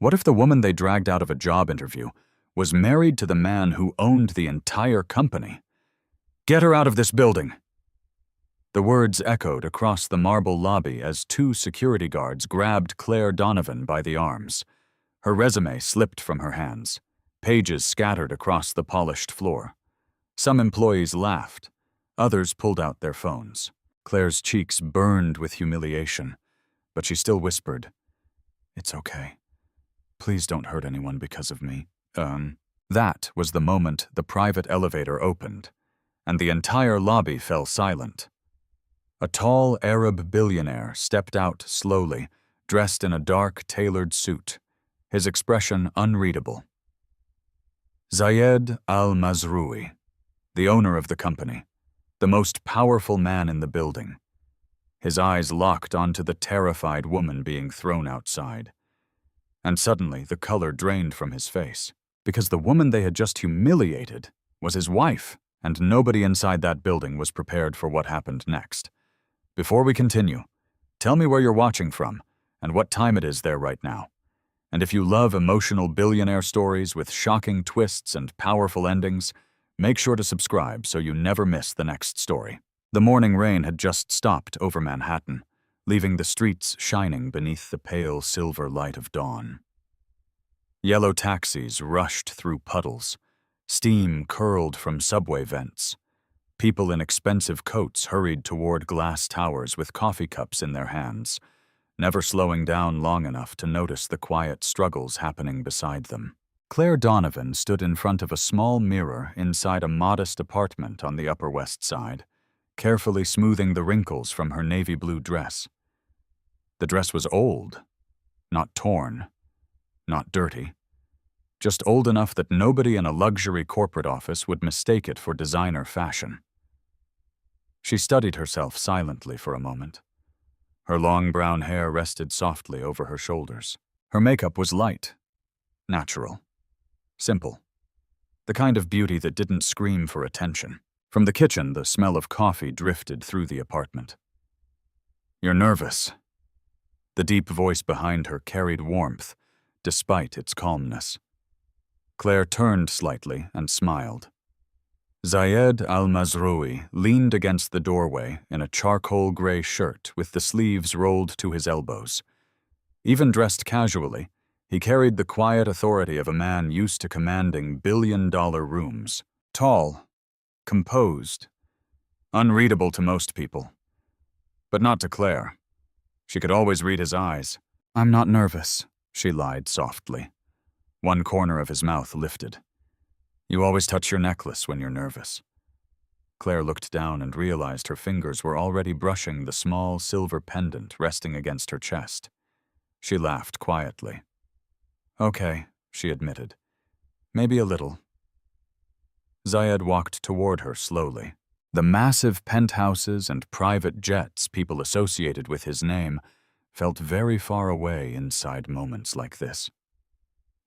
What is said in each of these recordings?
What if the woman they dragged out of a job interview was married to the man who owned the entire company? "Get her out of this building!" The words echoed across the marble lobby as two security guards grabbed Claire Donovan by the arms. Her resume slipped from her hands. Pages scattered across the polished floor. Some employees laughed. Others pulled out their phones. Claire's cheeks burned with humiliation, but she still whispered, "It's okay. Please don't hurt anyone because of me." That was the moment the private elevator opened, and the entire lobby fell silent. A tall Arab billionaire stepped out slowly, dressed in a dark, tailored suit, his expression unreadable. Zayed al-Mazroui, the owner of the company, the most powerful man in the building. His eyes locked onto the terrified woman being thrown outside. And suddenly the color drained from his face, because the woman they had just humiliated was his wife, and nobody inside that building was prepared for what happened next. Before we continue, tell me where you're watching from and what time it is there right now. And if you love emotional billionaire stories with shocking twists and powerful endings, make sure to subscribe so you never miss the next story. The morning rain had just stopped over Manhattan, leaving the streets shining beneath the pale silver light of dawn. Yellow taxis rushed through puddles. Steam curled from subway vents. People in expensive coats hurried toward glass towers with coffee cups in their hands, never slowing down long enough to notice the quiet struggles happening beside them. Claire Donovan stood in front of a small mirror inside a modest apartment on the Upper West Side, carefully smoothing the wrinkles from her navy blue dress. The dress was old, not torn, not dirty, just old enough that nobody in a luxury corporate office would mistake it for designer fashion. She studied herself silently for a moment. Her long brown hair rested softly over her shoulders. Her makeup was light, natural, simple, the kind of beauty that didn't scream for attention. From the kitchen, the smell of coffee drifted through the apartment. "You're nervous." The deep voice behind her carried warmth, despite its calmness. Claire turned slightly and smiled. Zayed al-Mazroui leaned against the doorway in a charcoal gray shirt with the sleeves rolled to his elbows. Even dressed casually, he carried the quiet authority of a man used to commanding billion-dollar rooms. Tall, composed, unreadable to most people. But not to Claire. She could always read his eyes. "I'm not nervous," she lied softly. One corner of his mouth lifted. "You always touch your necklace when you're nervous." Claire looked down and realized her fingers were already brushing the small silver pendant resting against her chest. She laughed quietly. "Okay," she admitted. "Maybe a little." Zayed walked toward her slowly. The massive penthouses and private jets people associated with his name felt very far away inside moments like this.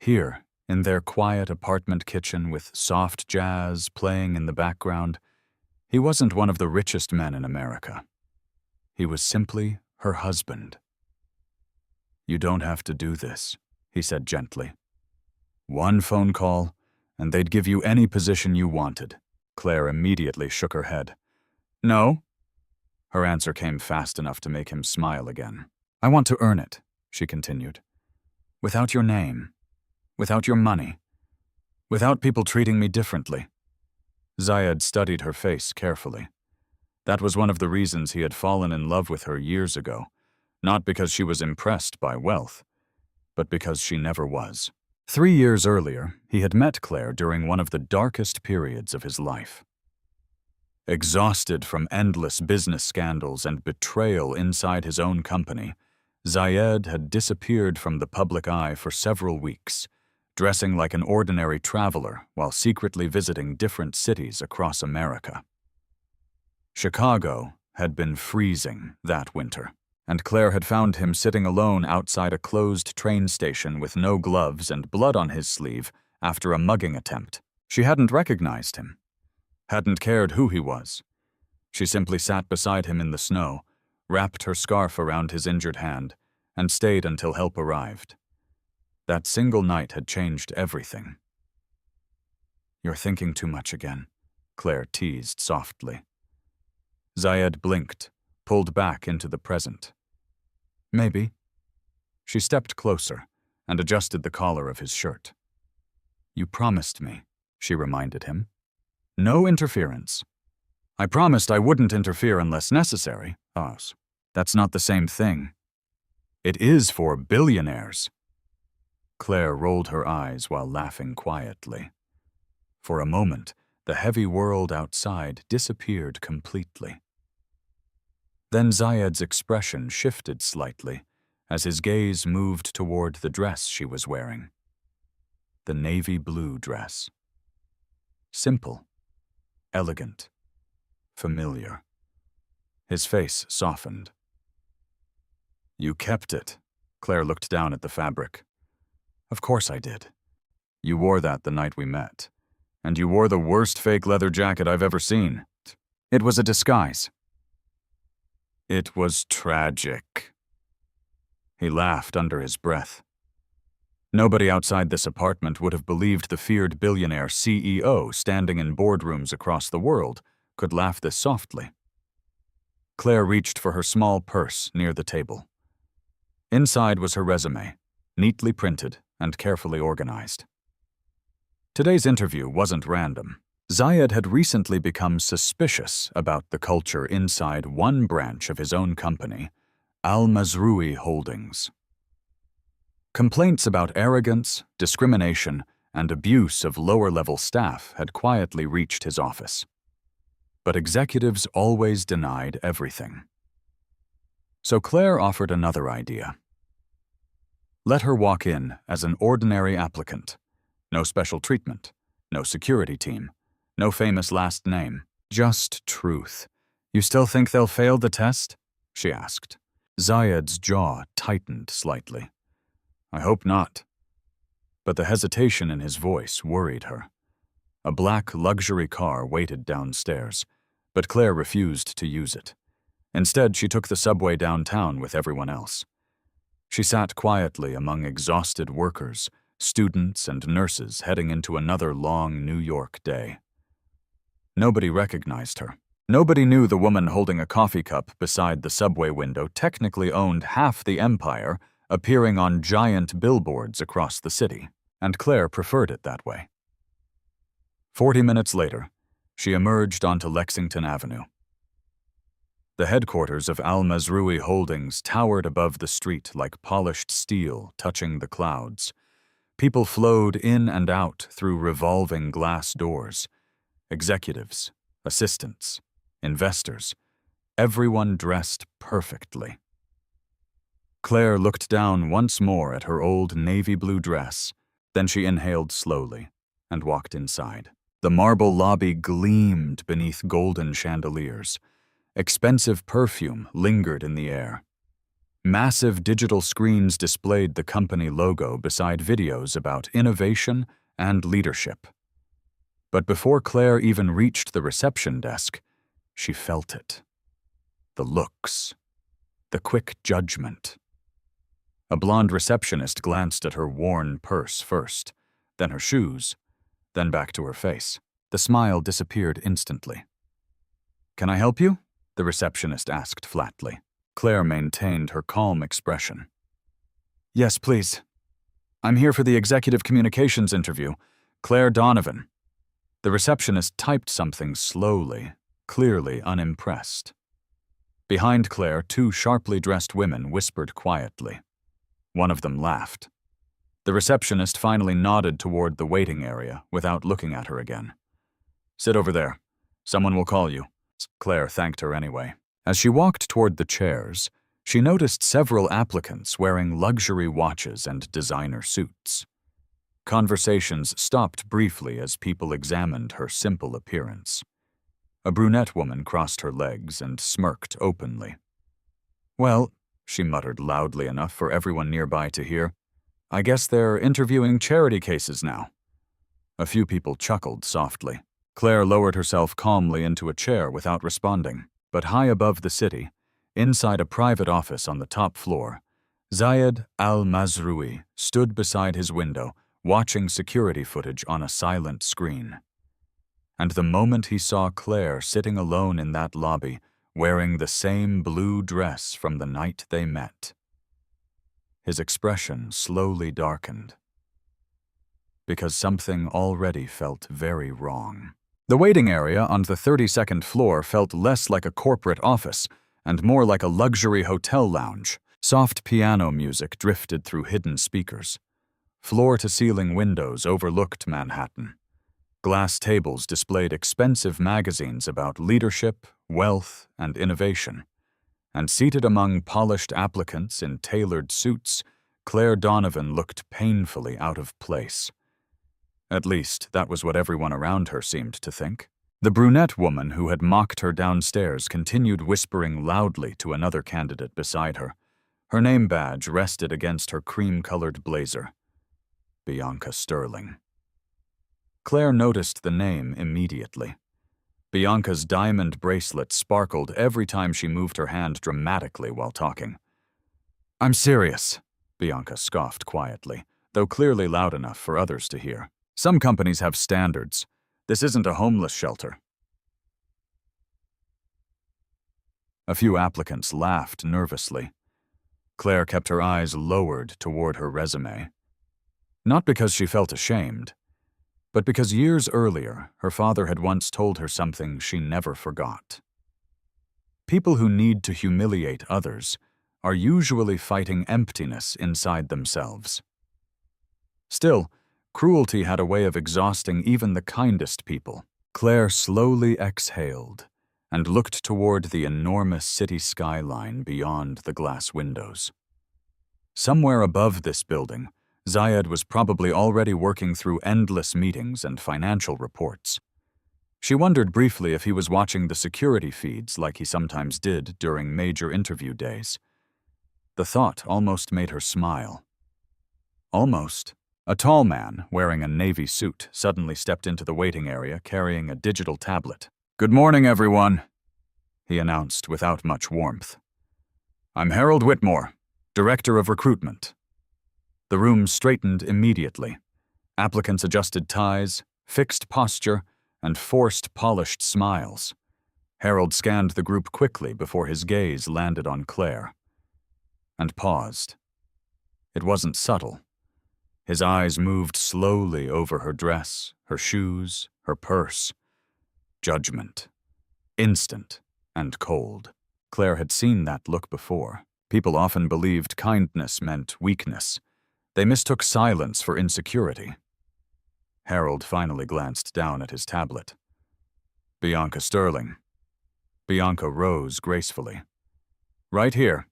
Here, in their quiet apartment kitchen with soft jazz playing in the background, he wasn't one of the richest men in America. He was simply her husband. "You don't have to do this," he said gently. "One phone call, and they'd give you any position you wanted." Claire immediately shook her head. "No?" Her answer came fast enough to make him smile again. "I want to earn it," she continued. "Without your name. Without your money. Without people treating me differently." Zayed studied her face carefully. That was one of the reasons he had fallen in love with her years ago, not because she was impressed by wealth, but because she never was. 3 years earlier, he had met Claire during one of the darkest periods of his life. Exhausted from endless business scandals and betrayal inside his own company, Zayed had disappeared from the public eye for several weeks, dressing like an ordinary traveler while secretly visiting different cities across America. Chicago had been freezing that winter, and Claire had found him sitting alone outside a closed train station with no gloves and blood on his sleeve after a mugging attempt. She hadn't recognized him, hadn't cared who he was. She simply sat beside him in the snow, wrapped her scarf around his injured hand, and stayed until help arrived. That single night had changed everything. "You're thinking too much again," Claire teased softly. Zayed blinked, pulled back into the present. "Maybe." She stepped closer and adjusted the collar of his shirt. "You promised me," she reminded him. "No interference." "I promised I wouldn't interfere unless necessary." "Us. That's not the same thing." "It is for billionaires." Claire rolled her eyes while laughing quietly. For a moment, the heavy world outside disappeared completely. Then Zayed's expression shifted slightly as his gaze moved toward the dress she was wearing. The navy blue dress. Simple, elegant, familiar. His face softened. "You kept it." Claire looked down at the fabric. "Of course I did. You wore that the night we met. And you wore the worst fake leather jacket I've ever seen. It was a disguise." "It was tragic." He laughed under his breath. Nobody outside this apartment would have believed the feared billionaire CEO standing in boardrooms across the world could laugh this softly. Claire reached for her small purse near the table. Inside was her resume, neatly printed and carefully organized. Today's interview wasn't random. Zayed had recently become suspicious about the culture inside one branch of his own company, Al-Mazroui Holdings. Complaints about arrogance, discrimination, and abuse of lower-level staff had quietly reached his office. But executives always denied everything. So Claire offered another idea. Let her walk in as an ordinary applicant. No special treatment, no security team, no famous last name, just truth. "You still think they'll fail the test?" she asked. Zayed's jaw tightened slightly. "I hope not." But the hesitation in his voice worried her. A black luxury car waited downstairs, but Claire refused to use it. Instead, she took the subway downtown with everyone else. She sat quietly among exhausted workers, students, and nurses heading into another long New York day. Nobody recognized her. Nobody knew the woman holding a coffee cup beside the subway window technically owned half the empire, appearing on giant billboards across the city, and Claire preferred it that way. 40 minutes later, she emerged onto Lexington Avenue. The headquarters of Al-Mazroui Holdings towered above the street like polished steel touching the clouds. People flowed in and out through revolving glass doors. Executives, assistants, investors, everyone dressed perfectly. Claire looked down once more at her old navy blue dress, then she inhaled slowly and walked inside. The marble lobby gleamed beneath golden chandeliers. Expensive perfume lingered in the air. Massive digital screens displayed the company logo beside videos about innovation and leadership. But before Claire even reached the reception desk, she felt it. The looks. The quick judgment. A blonde receptionist glanced at her worn purse first, then her shoes, then back to her face. The smile disappeared instantly. "Can I help you?" the receptionist asked flatly. Claire maintained her calm expression. "Yes, please. I'm here for the executive communications interview. Claire Donovan." The receptionist typed something slowly, clearly unimpressed. Behind Claire, two sharply dressed women whispered quietly. One of them laughed. The receptionist finally nodded toward the waiting area without looking at her again. "Sit over there. Someone will call you." Claire thanked her anyway. As she walked toward the chairs, she noticed several applicants wearing luxury watches and designer suits. Conversations stopped briefly as people examined her simple appearance. A brunette woman crossed her legs and smirked openly. "Well," she muttered loudly enough for everyone nearby to hear, "I guess they're interviewing charity cases now." A few people chuckled softly. Claire lowered herself calmly into a chair without responding. But high above the city, inside a private office on the top floor, Zayed al-Mazrui stood beside his window, watching security footage on a silent screen. And the moment he saw Claire sitting alone in that lobby, wearing the same blue dress from the night they met, his expression slowly darkened, because something already felt very wrong. The waiting area on the 32nd floor felt less like a corporate office and more like a luxury hotel lounge. Soft piano music drifted through hidden speakers. Floor-to-ceiling windows overlooked Manhattan. Glass tables displayed expensive magazines about leadership, wealth, and innovation. And seated among polished applicants in tailored suits, Claire Donovan looked painfully out of place. At least, that was what everyone around her seemed to think. The brunette woman who had mocked her downstairs continued whispering loudly to another candidate beside her. Her name badge rested against her cream-colored blazer. Bianca Sterling. Claire noticed the name immediately. Bianca's diamond bracelet sparkled every time she moved her hand dramatically while talking. "I'm serious," Bianca scoffed quietly, though clearly loud enough for others to hear. "Some companies have standards. This isn't a homeless shelter." A few applicants laughed nervously. Claire kept her eyes lowered toward her resume. Not because she felt ashamed, but because years earlier her father had once told her something she never forgot. People who need to humiliate others are usually fighting emptiness inside themselves. Still, cruelty had a way of exhausting even the kindest people. Claire slowly exhaled and looked toward the enormous city skyline beyond the glass windows. Somewhere above this building, Zayed was probably already working through endless meetings and financial reports. She wondered briefly if he was watching the security feeds like he sometimes did during major interview days. The thought almost made her smile. Almost. A tall man, wearing a navy suit, suddenly stepped into the waiting area carrying a digital tablet. "Good morning, everyone," he announced without much warmth. "I'm Harold Whitmore, Director of Recruitment." The room straightened immediately. Applicants adjusted ties, fixed posture, and forced polished smiles. Harold scanned the group quickly before his gaze landed on Claire. And paused. It wasn't subtle. His eyes moved slowly over her dress, her shoes, her purse. Judgment. Instant and cold. Claire had seen that look before. People often believed kindness meant weakness. They mistook silence for insecurity. Harold finally glanced down at his tablet. "Bianca Sterling." Bianca rose gracefully. "Right here."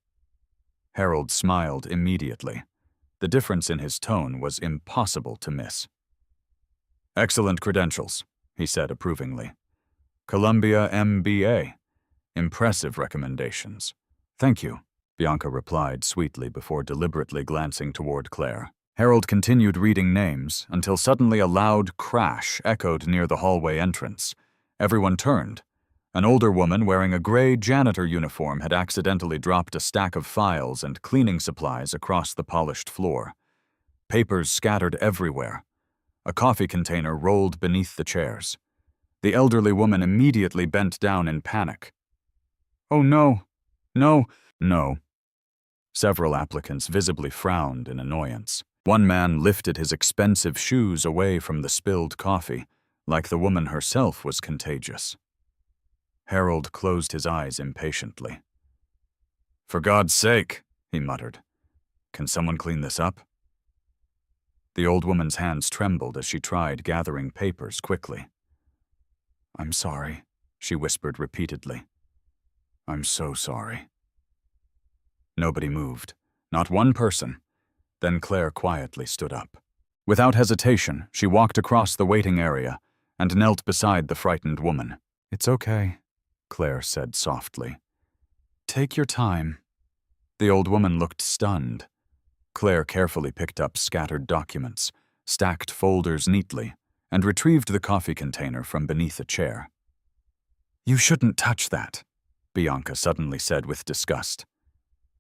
Harold smiled immediately. The difference in his tone was impossible to miss. "Excellent credentials," he said approvingly. "Columbia MBA. Impressive recommendations." "Thank you," Bianca replied sweetly before deliberately glancing toward Claire. Harold continued reading names until suddenly a loud crash echoed near the hallway entrance. Everyone turned. An older woman wearing a gray janitor uniform had accidentally dropped a stack of files and cleaning supplies across the polished floor. Papers scattered everywhere. A coffee container rolled beneath the chairs. The elderly woman immediately bent down in panic. "Oh no, no, no." Several applicants visibly frowned in annoyance. One man lifted his expensive shoes away from the spilled coffee, like the woman herself was contagious. Harold closed his eyes impatiently. "For God's sake," he muttered. "Can someone clean this up?" The old woman's hands trembled as she tried gathering papers quickly. "I'm sorry," she whispered repeatedly. "I'm so sorry." Nobody moved. Not one person. Then Claire quietly stood up. Without hesitation, she walked across the waiting area and knelt beside the frightened woman. "It's okay," Claire said softly. "Take your time." The old woman looked stunned. Claire carefully picked up scattered documents, stacked folders neatly, and retrieved the coffee container from beneath a chair. "You shouldn't touch that," Bianca suddenly said with disgust.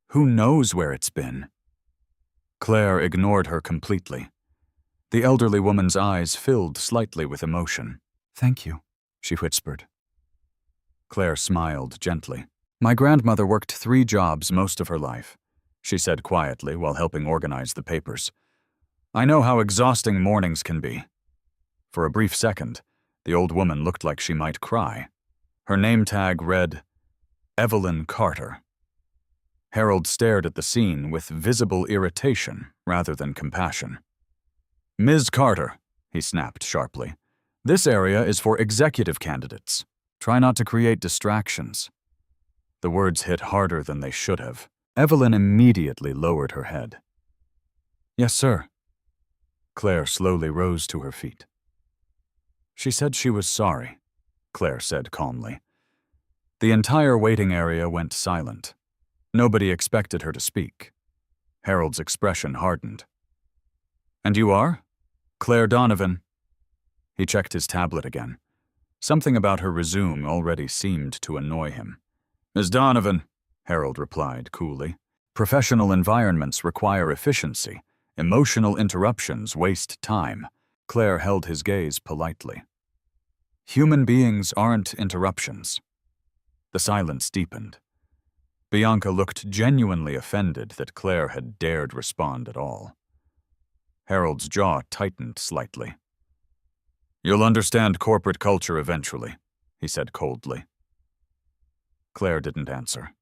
"Who knows where it's been?" Claire ignored her completely. The elderly woman's eyes filled slightly with emotion. "Thank you," she whispered. Claire smiled gently. "My grandmother worked 3 jobs most of her life," she said quietly while helping organize the papers. "I know how exhausting mornings can be." For a brief second, the old woman looked like she might cry. Her name tag read, Evelyn Carter. Harold stared at the scene with visible irritation rather than compassion. "Ms. Carter," he snapped sharply, "this area is for executive candidates. Try not to create distractions." The words hit harder than they should have. Evelyn immediately lowered her head. "Yes, sir." Claire slowly rose to her feet. "She said she was sorry," Claire said calmly. The entire waiting area went silent. Nobody expected her to speak. Harold's expression hardened. "And you are? Claire Donovan." He checked his tablet again. Something about her resume already seemed to annoy him. "Ms. Donovan," Harold replied coolly. "Professional environments require efficiency. Emotional interruptions waste time." Claire held his gaze politely. "Human beings aren't interruptions." The silence deepened. Bianca looked genuinely offended that Claire had dared respond at all. Harold's jaw tightened slightly. "You'll understand corporate culture eventually," he said coldly. Claire didn't answer.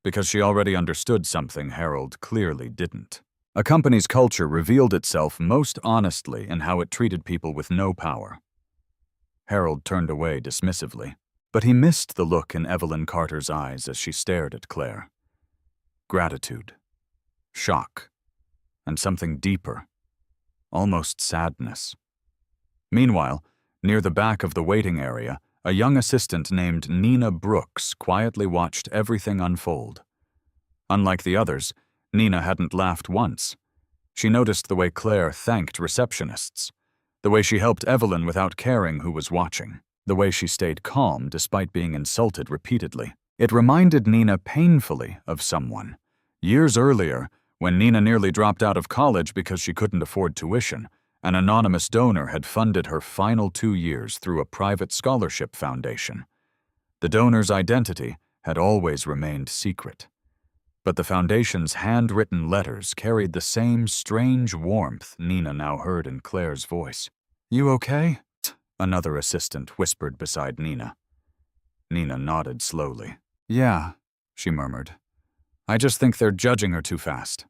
Because she already understood something Harold clearly didn't. A company's culture revealed itself most honestly in how it treated people with no power. Harold turned away dismissively, but he missed the look in Evelyn Carter's eyes as she stared at Claire. Gratitude, shock, and something deeper, almost sadness. Meanwhile, near the back of the waiting area, a young assistant named Nina Brooks quietly watched everything unfold. Unlike the others, Nina hadn't laughed once. She noticed the way Claire thanked receptionists, the way she helped Evelyn without caring who was watching, the way she stayed calm despite being insulted repeatedly. It reminded Nina painfully of someone. Years earlier, when Nina nearly dropped out of college because she couldn't afford tuition, an anonymous donor had funded her final 2 years through a private scholarship foundation. The donor's identity had always remained secret. But the foundation's handwritten letters carried the same strange warmth Nina now heard in Claire's voice. "You okay?" another assistant whispered beside Nina. Nina nodded slowly. "Yeah," she murmured. "I just think they're judging her too fast."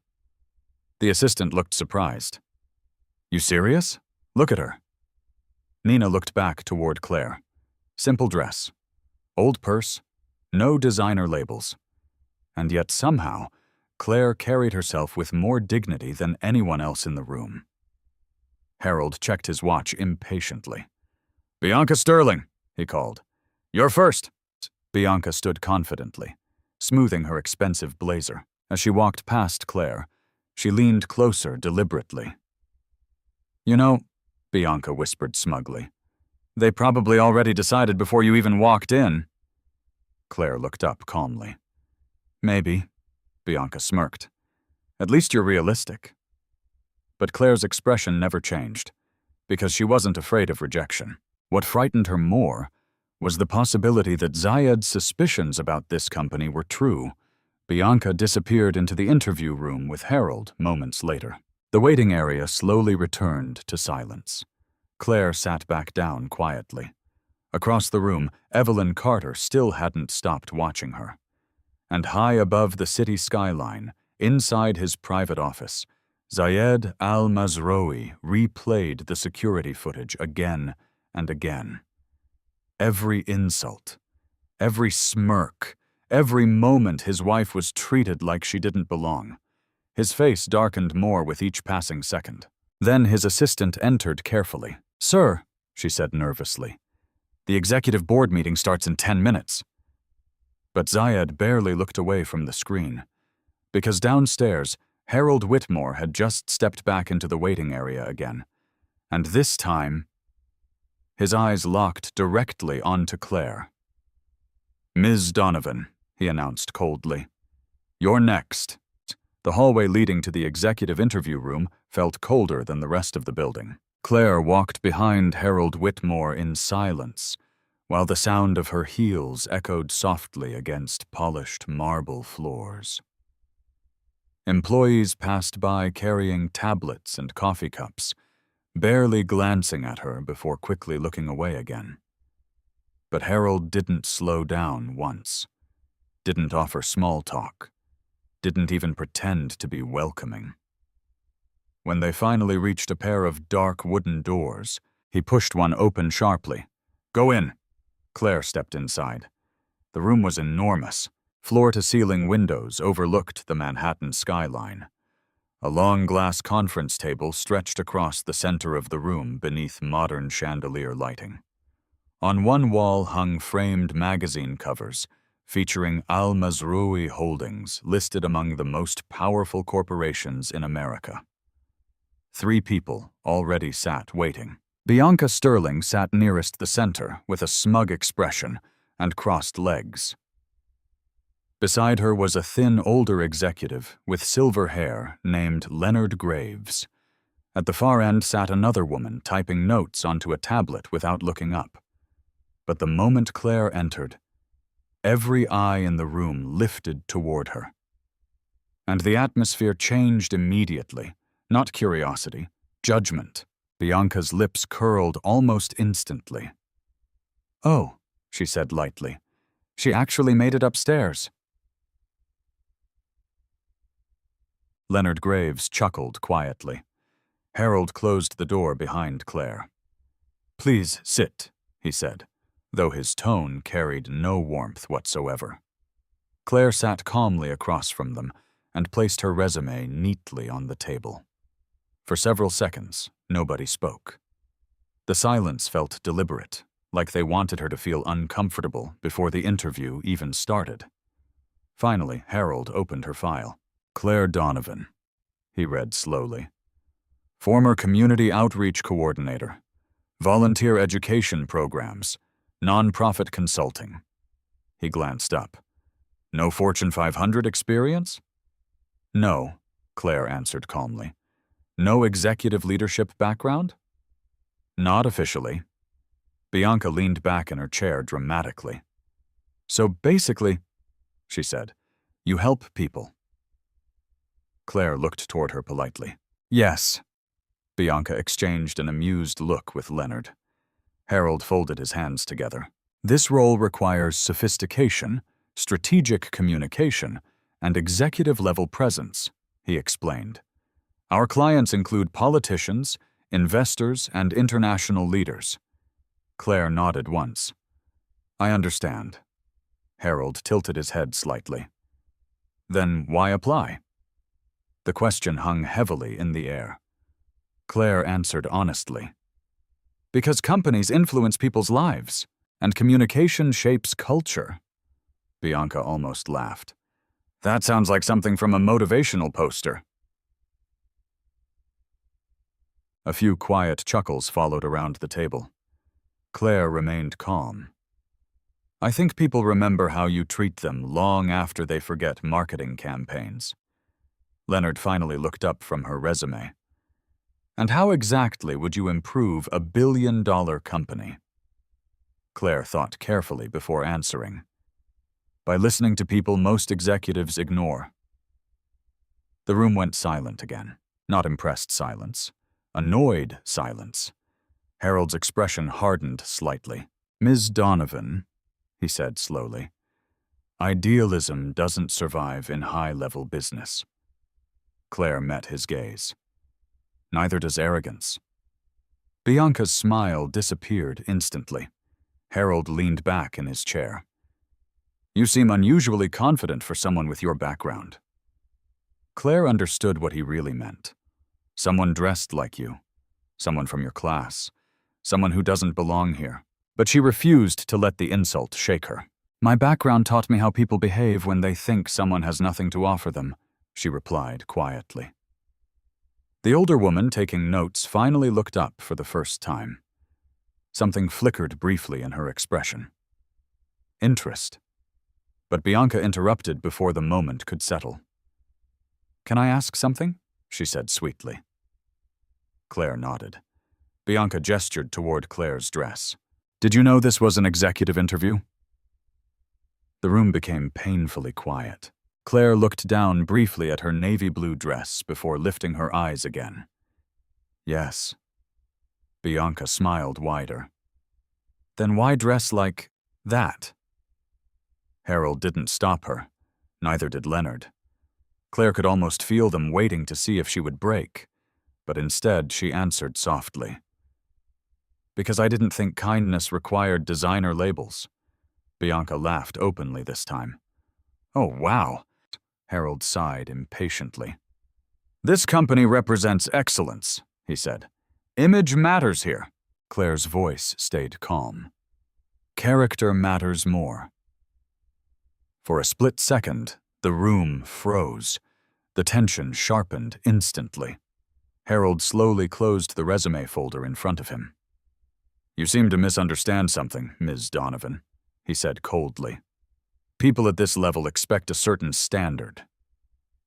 The assistant looked surprised. "You serious? Look at her." Nina looked back toward Claire. Simple dress, old purse, no designer labels. And yet somehow, Claire carried herself with more dignity than anyone else in the room. Harold checked his watch impatiently. "Bianca Sterling," he called. "You're first." Bianca stood confidently, smoothing her expensive blazer. As she walked past Claire, she leaned closer deliberately. "You know," Bianca whispered smugly, "they probably already decided before you even walked in." Claire looked up calmly. "Maybe," Bianca smirked. "At least you're realistic." But Claire's expression never changed, because she wasn't afraid of rejection. What frightened her more was the possibility that Zayed's suspicions about this company were true. Bianca disappeared into the interview room with Harold moments later. The waiting area slowly returned to silence. Claire sat back down quietly. Across the room, Evelyn Carter still hadn't stopped watching her. And high above the city skyline, inside his private office, Zayed al-Mazroui replayed the security footage again and again. Every insult, every smirk, every moment his wife was treated like she didn't belong. His face darkened more with each passing second. Then his assistant entered carefully. "Sir," she said nervously, "the executive board meeting starts in 10 minutes. But Zayed barely looked away from the screen, because downstairs, Harold Whitmore had just stepped back into the waiting area again. And this time, his eyes locked directly onto Claire. "Ms. Donovan," he announced coldly. "You're next." The hallway leading to the executive interview room felt colder than the rest of the building. Claire walked behind Harold Whitmore in silence, while the sound of her heels echoed softly against polished marble floors. Employees passed by carrying tablets and coffee cups, barely glancing at her before quickly looking away again. But Harold didn't slow down once, didn't offer small talk, didn't even pretend to be welcoming. When they finally reached a pair of dark wooden doors, he pushed one open sharply. "Go in." Claire stepped inside. The room was enormous. Floor-to-ceiling windows overlooked the Manhattan skyline. A long glass conference table stretched across the center of the room beneath modern chandelier lighting. On one wall hung framed magazine covers featuring Al-Mazroui Holdings, listed among the most powerful corporations in America. 3 people already sat waiting. Bianca Sterling sat nearest the center with a smug expression and crossed legs. Beside her was a thin, older executive with silver hair named Leonard Graves. At the far end sat another woman typing notes onto a tablet without looking up. But the moment Claire entered, every eye in the room lifted toward her. And the atmosphere changed immediately, not curiosity, judgment. Bianca's lips curled almost instantly. "Oh," she said lightly, "she actually made it upstairs." Leonard Graves chuckled quietly. Harold closed the door behind Claire. "Please sit," he said, though his tone carried no warmth whatsoever. Claire sat calmly across from them and placed her resume neatly on the table. For several seconds, nobody spoke. The silence felt deliberate, like they wanted her to feel uncomfortable before the interview even started. Finally, Harold opened her file. "Claire Donovan," he read slowly. "Former Community Outreach Coordinator, Volunteer Education Programs, Nonprofit Consulting." He glanced up. "No Fortune 500 experience?" "No," Claire answered calmly. "No executive leadership background?" "Not officially." Bianca leaned back in her chair dramatically. "So basically," she said, "you help people." Claire looked toward her politely. "Yes." Bianca exchanged an amused look with Leonard. Harold folded his hands together. "This role requires sophistication, strategic communication, and executive-level presence," he explained. "Our clients include politicians, investors, and international leaders." Claire nodded once. "I understand." Harold tilted his head slightly. "Then why apply?" The question hung heavily in the air. Claire answered honestly. "Because companies influence people's lives, and communication shapes culture." Bianca almost laughed. "That sounds like something from a motivational poster." A few quiet chuckles followed around the table. Claire remained calm. "I think people remember how you treat them long after they forget marketing campaigns." Leonard finally looked up from her resume. "And how exactly would you improve a billion-dollar company?" Claire thought carefully before answering. "By listening to people most executives ignore." The room went silent again. Not impressed silence. Annoyed silence. Harold's expression hardened slightly. "Ms. Donovan," he said slowly, "idealism doesn't survive in high-level business." Claire met his gaze. "Neither does arrogance." Bianca's smile disappeared instantly. Harold leaned back in his chair. "You seem unusually confident for someone with your background." Claire understood what he really meant. Someone dressed like you. Someone from your class. Someone who doesn't belong here. But she refused to let the insult shake her. "My background taught me how people behave when they think someone has nothing to offer them," she replied quietly. The older woman taking notes finally looked up for the first time. Something flickered briefly in her expression. Interest. But Bianca interrupted before the moment could settle. Can I ask something? She said sweetly. Claire nodded. Bianca gestured toward Claire's dress. Did you know this was an executive interview? The room became painfully quiet. Claire looked down briefly at her navy blue dress before lifting her eyes again. Yes. Bianca smiled wider. Then why dress like that? Harold didn't stop her. Neither did Leonard. Claire could almost feel them waiting to see if she would break, but instead she answered softly. Because I didn't think kindness required designer labels. Bianca laughed openly this time. Oh, wow. Harold sighed impatiently. This company represents excellence, he said. Image matters here. Claire's voice stayed calm. Character matters more. For a split second, the room froze. The tension sharpened instantly. Harold slowly closed the resume folder in front of him. You seem to misunderstand something, Ms. Donovan, he said coldly. People at this level expect a certain standard.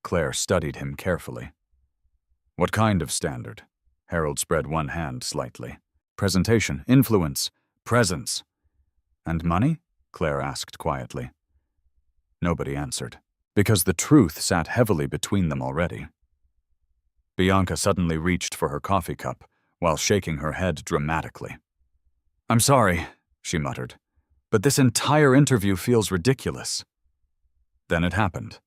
Claire studied him carefully. What kind of standard? Harold spread one hand slightly. Presentation, influence, presence. And money? Claire asked quietly. Nobody answered, because the truth sat heavily between them already. Bianca suddenly reached for her coffee cup while shaking her head dramatically. I'm sorry, she muttered, but this entire interview feels ridiculous. Then it happened.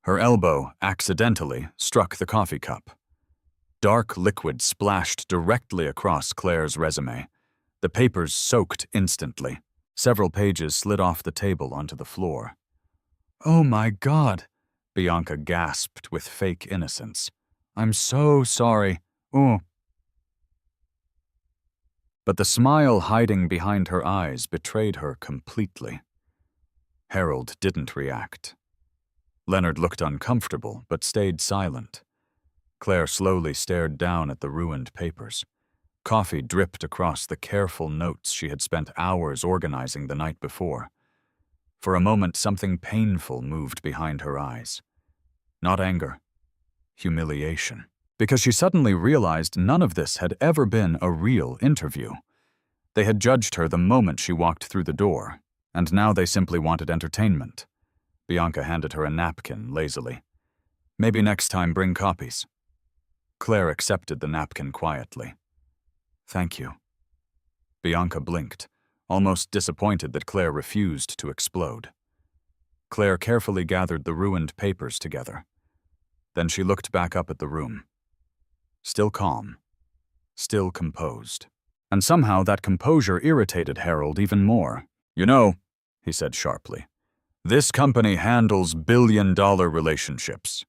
Her elbow, accidentally, struck the coffee cup. Dark liquid splashed directly across Claire's resume. The papers soaked instantly. Several pages slid off the table onto the floor. Oh my God, Bianca gasped with fake innocence. I'm so sorry. Oh. But the smile hiding behind her eyes betrayed her completely. Harold didn't react. Leonard looked uncomfortable, but stayed silent. Claire slowly stared down at the ruined papers. Coffee dripped across the careful notes she had spent hours organizing the night before. For a moment, something painful moved behind her eyes. Not anger, humiliation. Because she suddenly realized none of this had ever been a real interview. They had judged her the moment she walked through the door, and now they simply wanted entertainment. Bianca handed her a napkin lazily. Maybe next time bring copies. Claire accepted the napkin quietly. Thank you. Bianca blinked, almost disappointed that Claire refused to explode. Claire carefully gathered the ruined papers together. Then she looked back up at the room. Still calm, still composed. And somehow that composure irritated Harold even more. You know, he said sharply, this company handles billion-dollar relationships.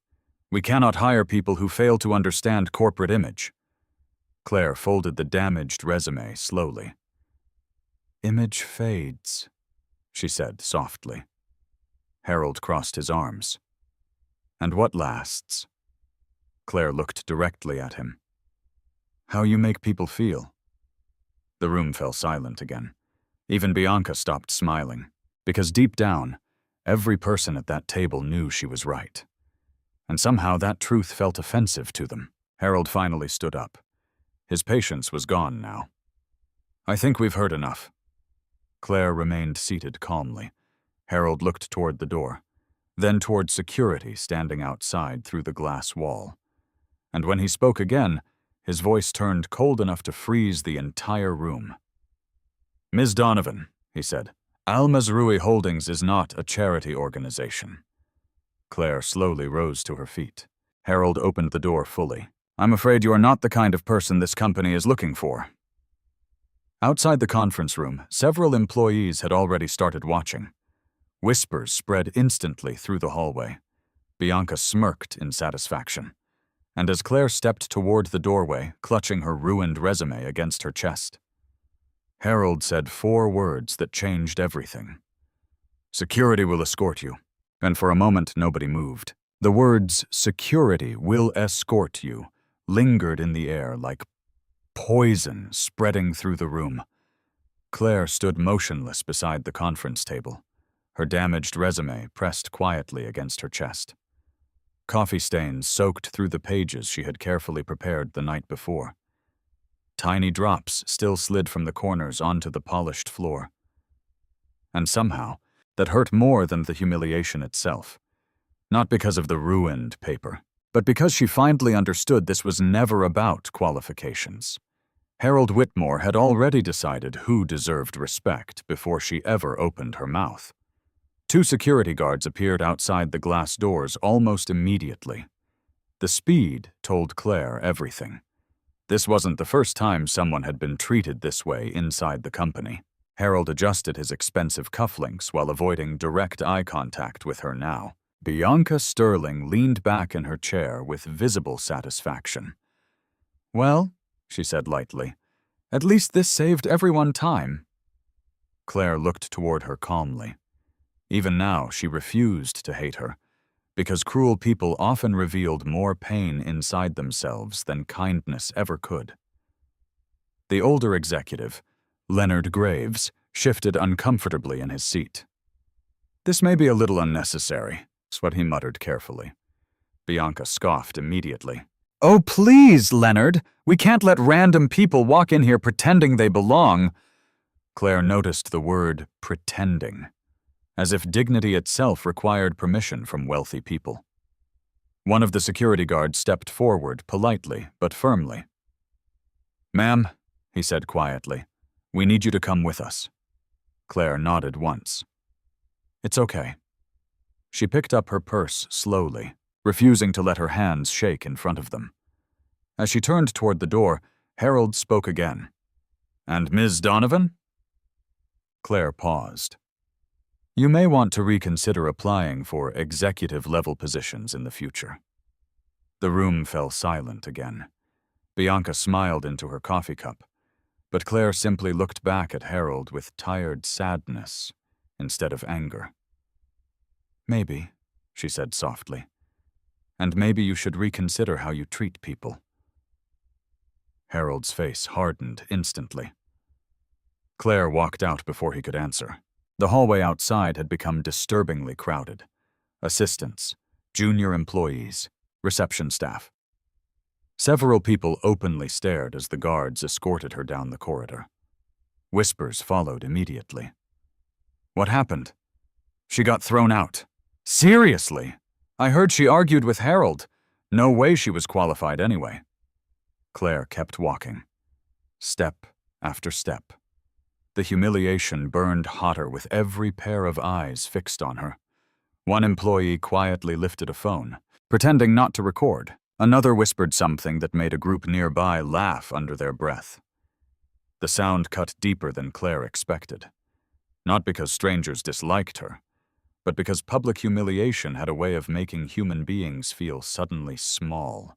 We cannot hire people who fail to understand corporate image. Claire folded the damaged resume slowly. Image fades, she said softly. Harold crossed his arms. And what lasts? Claire looked directly at him. How you make people feel. The room fell silent again. Even Bianca stopped smiling, because deep down, every person at that table knew she was right. And somehow that truth felt offensive to them. Harold finally stood up. His patience was gone now. I think we've heard enough. Claire remained seated calmly. Harold looked toward the door, then toward security standing outside through the glass wall. And when he spoke again, his voice turned cold enough to freeze the entire room. Ms. Donovan, he said, Al-Mazrui Holdings is not a charity organization. Claire slowly rose to her feet. Harold opened the door fully. I'm afraid you are not the kind of person this company is looking for. Outside the conference room, several employees had already started watching. Whispers spread instantly through the hallway. Bianca smirked in satisfaction. And as Claire stepped toward the doorway, clutching her ruined resume against her chest, Harold said 4 words that changed everything. Security will escort you. And for a moment, nobody moved. The words, security will escort you, lingered in the air like poison spreading through the room. Claire stood motionless beside the conference table, her damaged resume pressed quietly against her chest. Coffee stains soaked through the pages she had carefully prepared the night before. Tiny drops still slid from the corners onto the polished floor. And somehow, that hurt more than the humiliation itself. Not because of the ruined paper, but because she finally understood this was never about qualifications. Harold Whitmore had already decided who deserved respect before she ever opened her mouth. 2 security guards appeared outside the glass doors almost immediately. The speed told Claire everything. This wasn't the first time someone had been treated this way inside the company. Harold adjusted his expensive cufflinks while avoiding direct eye contact with her now. Bianca Sterling leaned back in her chair with visible satisfaction. "Well," she said lightly, "at least this saved everyone time." Claire looked toward her calmly. Even now, she refused to hate her, because cruel people often revealed more pain inside themselves than kindness ever could. The older executive, Leonard Graves, shifted uncomfortably in his seat. "This may be a little unnecessary," is what he muttered carefully. Bianca scoffed immediately. "Oh, please, Leonard! We can't let random people walk in here pretending they belong." Claire noticed the word pretending, as if dignity itself required permission from wealthy people. One of the security guards stepped forward politely but firmly. "Ma'am," he said quietly, "we need you to come with us." Claire nodded once. "It's okay." She picked up her purse slowly, refusing to let her hands shake in front of them. As she turned toward the door, Harold spoke again. "And Ms. Donovan?" Claire paused. "You may want to reconsider applying for executive-level positions in the future." The room fell silent again. Bianca smiled into her coffee cup, but Claire simply looked back at Harold with tired sadness instead of anger. "Maybe," she said softly, "and maybe you should reconsider how you treat people." Harold's face hardened instantly. Claire walked out before he could answer. The hallway outside had become disturbingly crowded. Assistants, junior employees, reception staff. Several people openly stared as the guards escorted her down the corridor. Whispers followed immediately. "What happened?" "She got thrown out." "Seriously? I heard she argued with Harold. No way she was qualified anyway." Claire kept walking, step after step. The humiliation burned hotter with every pair of eyes fixed on her. One employee quietly lifted a phone, pretending not to record. Another whispered something that made a group nearby laugh under their breath. The sound cut deeper than Claire expected. Not because strangers disliked her, but because public humiliation had a way of making human beings feel suddenly small.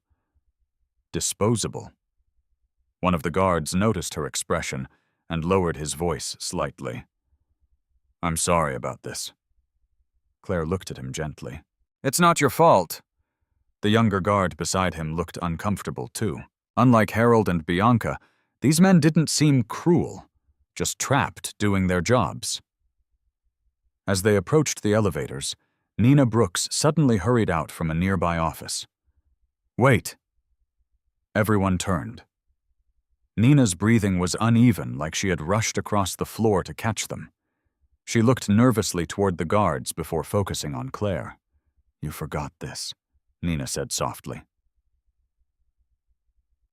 Disposable. One of the guards noticed her expression and lowered his voice slightly. "I'm sorry about this." Claire looked at him gently. "It's not your fault." The younger guard beside him looked uncomfortable too. Unlike Harold and Bianca, these men didn't seem cruel, just trapped doing their jobs. As they approached the elevators, Nina Brooks suddenly hurried out from a nearby office. "Wait." Everyone turned. Nina's breathing was uneven, like she had rushed across the floor to catch them. She looked nervously toward the guards before focusing on Claire. "You forgot this," Nina said softly.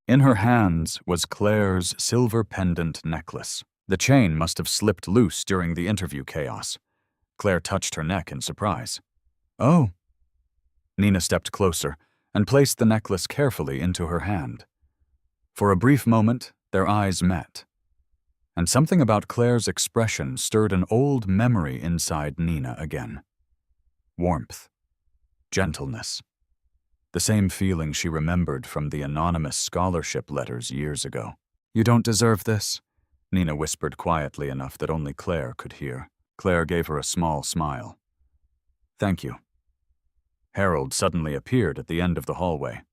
In her hands was Claire's silver pendant necklace. The chain must have slipped loose during the interview chaos. Claire touched her neck in surprise. "Oh." Nina stepped closer and placed the necklace carefully into her hand. For a brief moment, their eyes met, and something about Claire's expression stirred an old memory inside Nina again. Warmth. Gentleness. The same feeling she remembered from the anonymous scholarship letters years ago. "You don't deserve this," Nina whispered quietly enough that only Claire could hear. Claire gave her a small smile. "Thank you." Harold suddenly appeared at the end of the hallway.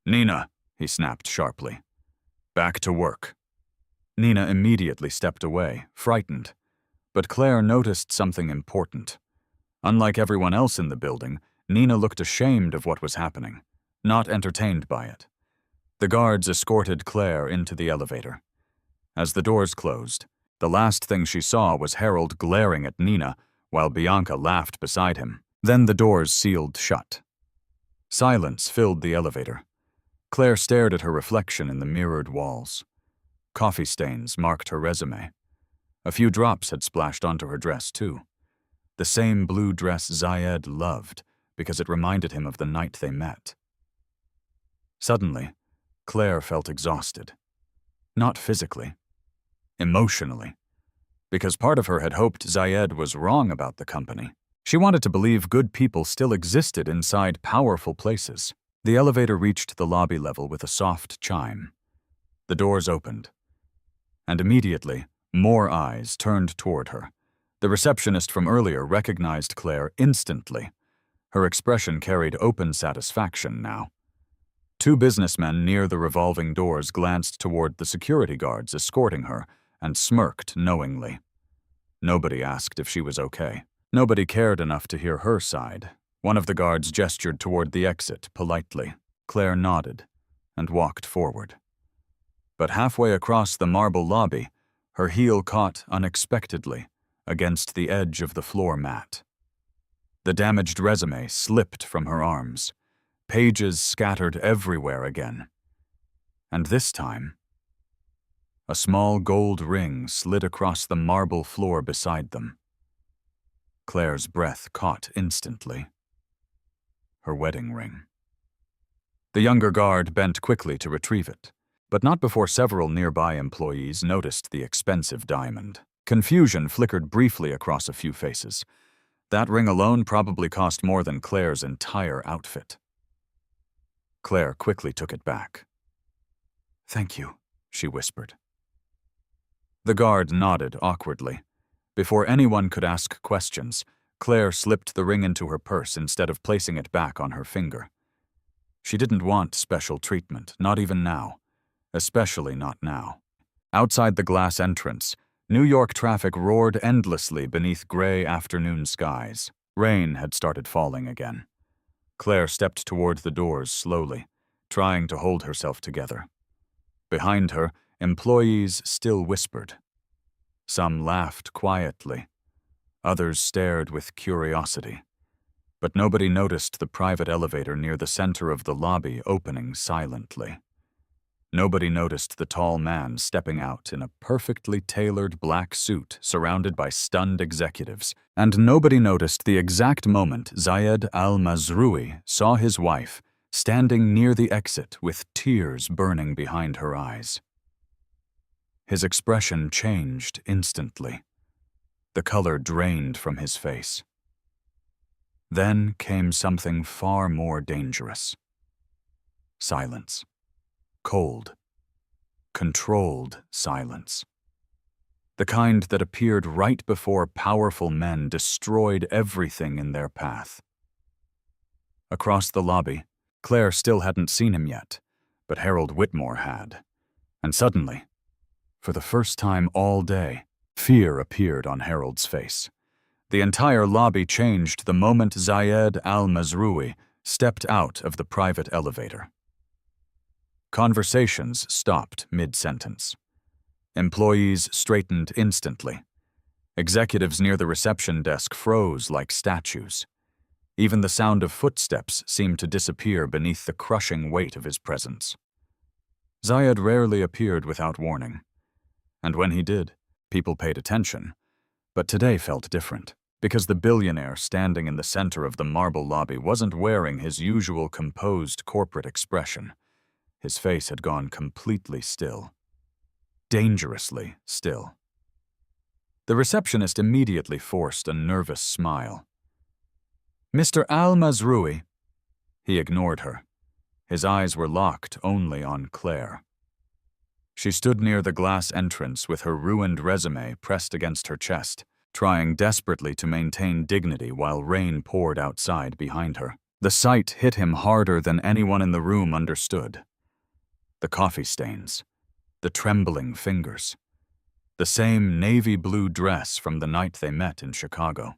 "Nina," he snapped sharply. "Back to work." Nina immediately stepped away, frightened. But Claire noticed something important. Unlike everyone else in the building, Nina looked ashamed of what was happening, not entertained by it. The guards escorted Claire into the elevator. As the doors closed, the last thing she saw was Harold glaring at Nina while Bianca laughed beside him. Then the doors sealed shut. Silence filled the elevator. Claire stared at her reflection in the mirrored walls. Coffee stains marked her resume. A few drops had splashed onto her dress, too. The same blue dress Zayed loved because it reminded him of the night they met. Suddenly, Claire felt exhausted. Not physically. Emotionally. Because part of her had hoped Zayed was wrong about the company. She wanted to believe good people still existed inside powerful places. The elevator reached the lobby level with a soft chime. The doors opened. And immediately, more eyes turned toward her. The receptionist from earlier recognized Claire instantly. Her expression carried open satisfaction now. Two businessmen near the revolving doors glanced toward the security guards escorting her and smirked knowingly. Nobody asked if she was okay. Nobody cared enough to hear her side. One of the guards gestured toward the exit politely. Claire nodded and walked forward. But halfway across the marble lobby, her heel caught unexpectedly against the edge of the floor mat. The damaged resume slipped from her arms. Pages scattered everywhere again. And this time, a small gold ring slid across the marble floor beside them. Claire's breath caught instantly. Her wedding ring. The younger guard bent quickly to retrieve it, but not before several nearby employees noticed the expensive diamond. Confusion flickered briefly across a few faces. That ring alone probably cost more than Claire's entire outfit. Claire quickly took it back. "Thank you," she whispered. The guard nodded awkwardly. Before anyone could ask questions, Claire slipped the ring into her purse instead of placing it back on her finger. She didn't want special treatment, not even now. Especially not now. Outside the glass entrance, New York traffic roared endlessly beneath gray afternoon skies. Rain had started falling again. Claire stepped toward the doors slowly, trying to hold herself together. Behind her, employees still whispered. Some laughed quietly. Others stared with curiosity. But nobody noticed the private elevator near the center of the lobby opening silently. Nobody noticed the tall man stepping out in a perfectly tailored black suit surrounded by stunned executives. And nobody noticed the exact moment Zayed al-Mazroui saw his wife standing near the exit with tears burning behind her eyes. His expression changed instantly. The color drained from his face. Then came something far more dangerous. Silence. Cold, controlled silence. The kind that appeared right before powerful men destroyed everything in their path. Across the lobby, Claire still hadn't seen him yet, but Harold Whitmore had. And suddenly, for the first time all day, fear appeared on Harold's face. The entire lobby changed the moment Zayed al-Mazroui stepped out of the private elevator. Conversations stopped mid-sentence. Employees straightened instantly. Executives near the reception desk froze like statues. Even the sound of footsteps seemed to disappear beneath the crushing weight of his presence. Zayed rarely appeared without warning. And when he did, people paid attention. But today felt different, because the billionaire standing in the center of the marble lobby wasn't wearing his usual composed corporate expression. His face had gone completely still. Dangerously still. The receptionist immediately forced a nervous smile. "Mr. al-Mazroui." He ignored her. His eyes were locked only on Claire. She stood near the glass entrance with her ruined resume pressed against her chest, trying desperately to maintain dignity while rain poured outside behind her. The sight hit him harder than anyone in the room understood. The coffee stains, the trembling fingers, the same navy blue dress from the night they met in Chicago.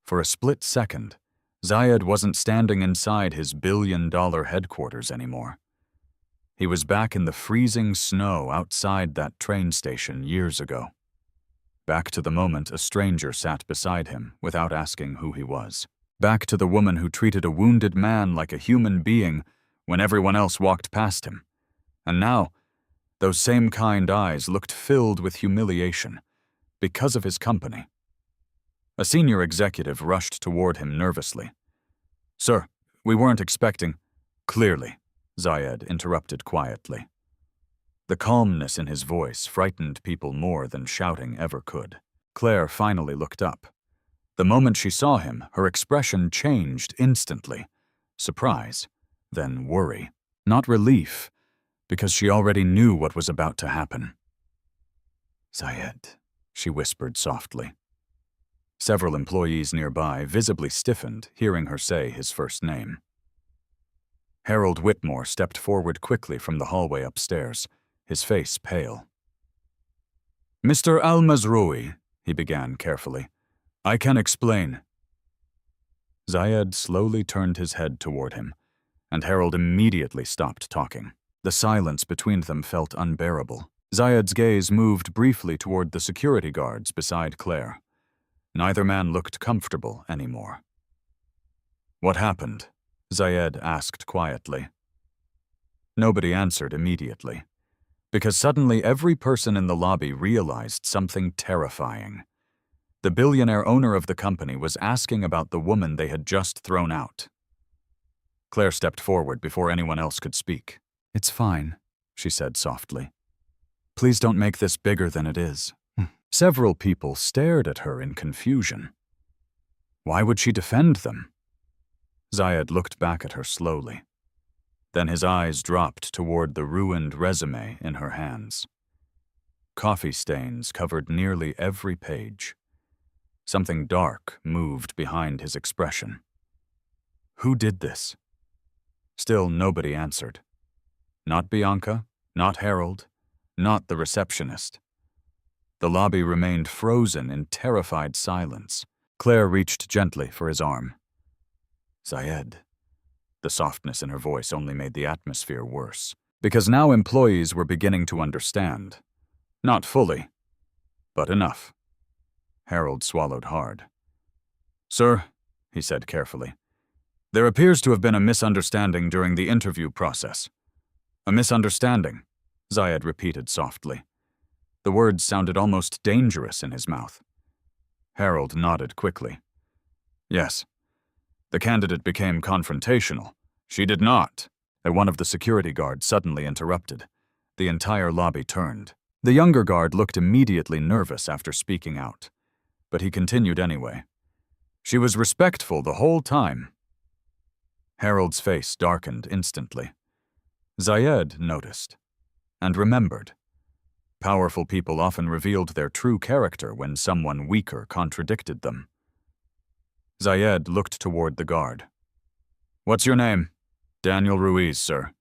For a split second, Zayed wasn't standing inside his billion-dollar headquarters anymore. He was back in the freezing snow outside that train station years ago. Back to the moment a stranger sat beside him without asking who he was. Back to the woman who treated a wounded man like a human being when everyone else walked past him. And now, those same kind eyes looked filled with humiliation because of his company. A senior executive rushed toward him nervously. "Sir, we weren't expecting—" "Clearly," Zayed interrupted quietly. The calmness in his voice frightened people more than shouting ever could. Claire finally looked up. The moment she saw him, her expression changed instantly. Surprise, then worry. Not relief, because she already knew what was about to happen. "Zayed," she whispered softly. Several employees nearby visibly stiffened, hearing her say his first name. Harold Whitmore stepped forward quickly from the hallway upstairs, his face pale. "Mr. Al-Mazroui," he began carefully, "I can explain." Zayed slowly turned his head toward him, and Harold immediately stopped talking. The silence between them felt unbearable. Zayed's gaze moved briefly toward the security guards beside Claire. Neither man looked comfortable anymore. "What happened?" Zayed asked quietly. Nobody answered immediately, because suddenly every person in the lobby realized something terrifying. The billionaire owner of the company was asking about the woman they had just thrown out. Claire stepped forward before anyone else could speak. "It's fine," she said softly. "Please don't make this bigger than it is." Several people stared at her in confusion. Why would she defend them? Zayed looked back at her slowly. Then his eyes dropped toward the ruined resume in her hands. Coffee stains covered nearly every page. Something dark moved behind his expression. Who did this? Still nobody answered. Not Bianca, not Harold, not the receptionist. The lobby remained frozen in terrified silence. Claire reached gently for his arm. "Zayed." The softness in her voice only made the atmosphere worse, because now employees were beginning to understand. Not fully, but enough. Harold swallowed hard. "Sir," he said carefully, "there appears to have been a misunderstanding during the interview process." "A misunderstanding," Zayed repeated softly. The words sounded almost dangerous in his mouth. Harold nodded quickly. "Yes. The candidate became confrontational." "She did not," one of the security guards suddenly interrupted. The entire lobby turned. The younger guard looked immediately nervous after speaking out, but he continued anyway. "She was respectful the whole time." Harold's face darkened instantly. Zayed noticed, and remembered. Powerful people often revealed their true character when someone weaker contradicted them. Zayed looked toward the guard. "What's your name?" "Daniel Ruiz, sir."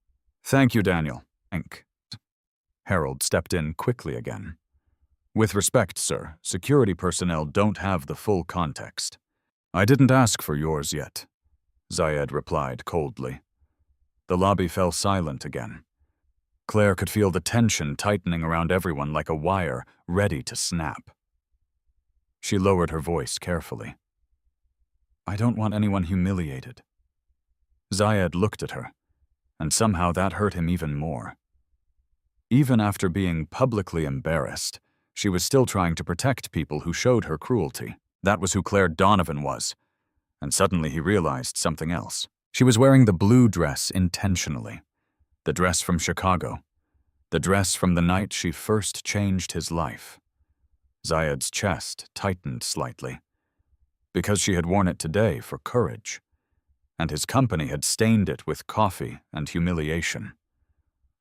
"Thank you, Daniel." Harold stepped in quickly again. "With respect, sir, security personnel don't have the full context." "I didn't ask for yours yet," Zayed replied coldly. The lobby fell silent again. Claire could feel the tension tightening around everyone like a wire ready to snap. She lowered her voice carefully. "I don't want anyone humiliated." Zayed looked at her, and somehow that hurt him even more. Even after being publicly embarrassed, she was still trying to protect people who showed her cruelty. That was who Claire Donovan was. And suddenly he realized something else. She was wearing the blue dress intentionally. The dress from Chicago. The dress from the night she first changed his life. Zayed's chest tightened slightly, because she had worn it today for courage, and his company had stained it with coffee and humiliation.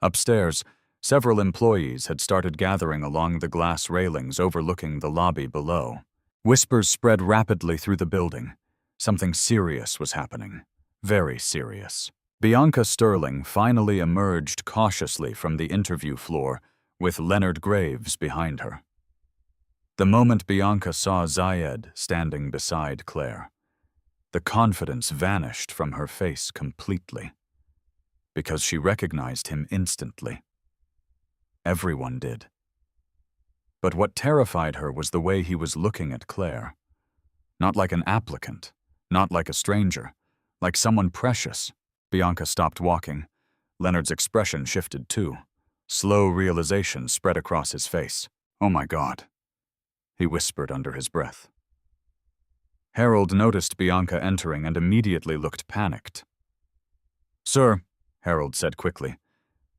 Upstairs, several employees had started gathering along the glass railings overlooking the lobby below. Whispers spread rapidly through the building. Something serious was happening. Very serious. Bianca Sterling finally emerged cautiously from the interview floor with Leonard Graves behind her. The moment Bianca saw Zayed standing beside Claire, The confidence vanished from her face completely, because she recognized him instantly. Everyone did. But what terrified her was the way he was looking at Claire. Not like an applicant, not like a stranger, like someone precious. Bianca stopped walking. Leonard's expression shifted too. Slow realization spread across his face. "Oh my God," he whispered under his breath. Harold noticed Bianca entering and immediately looked panicked. "Sir," Harold said quickly,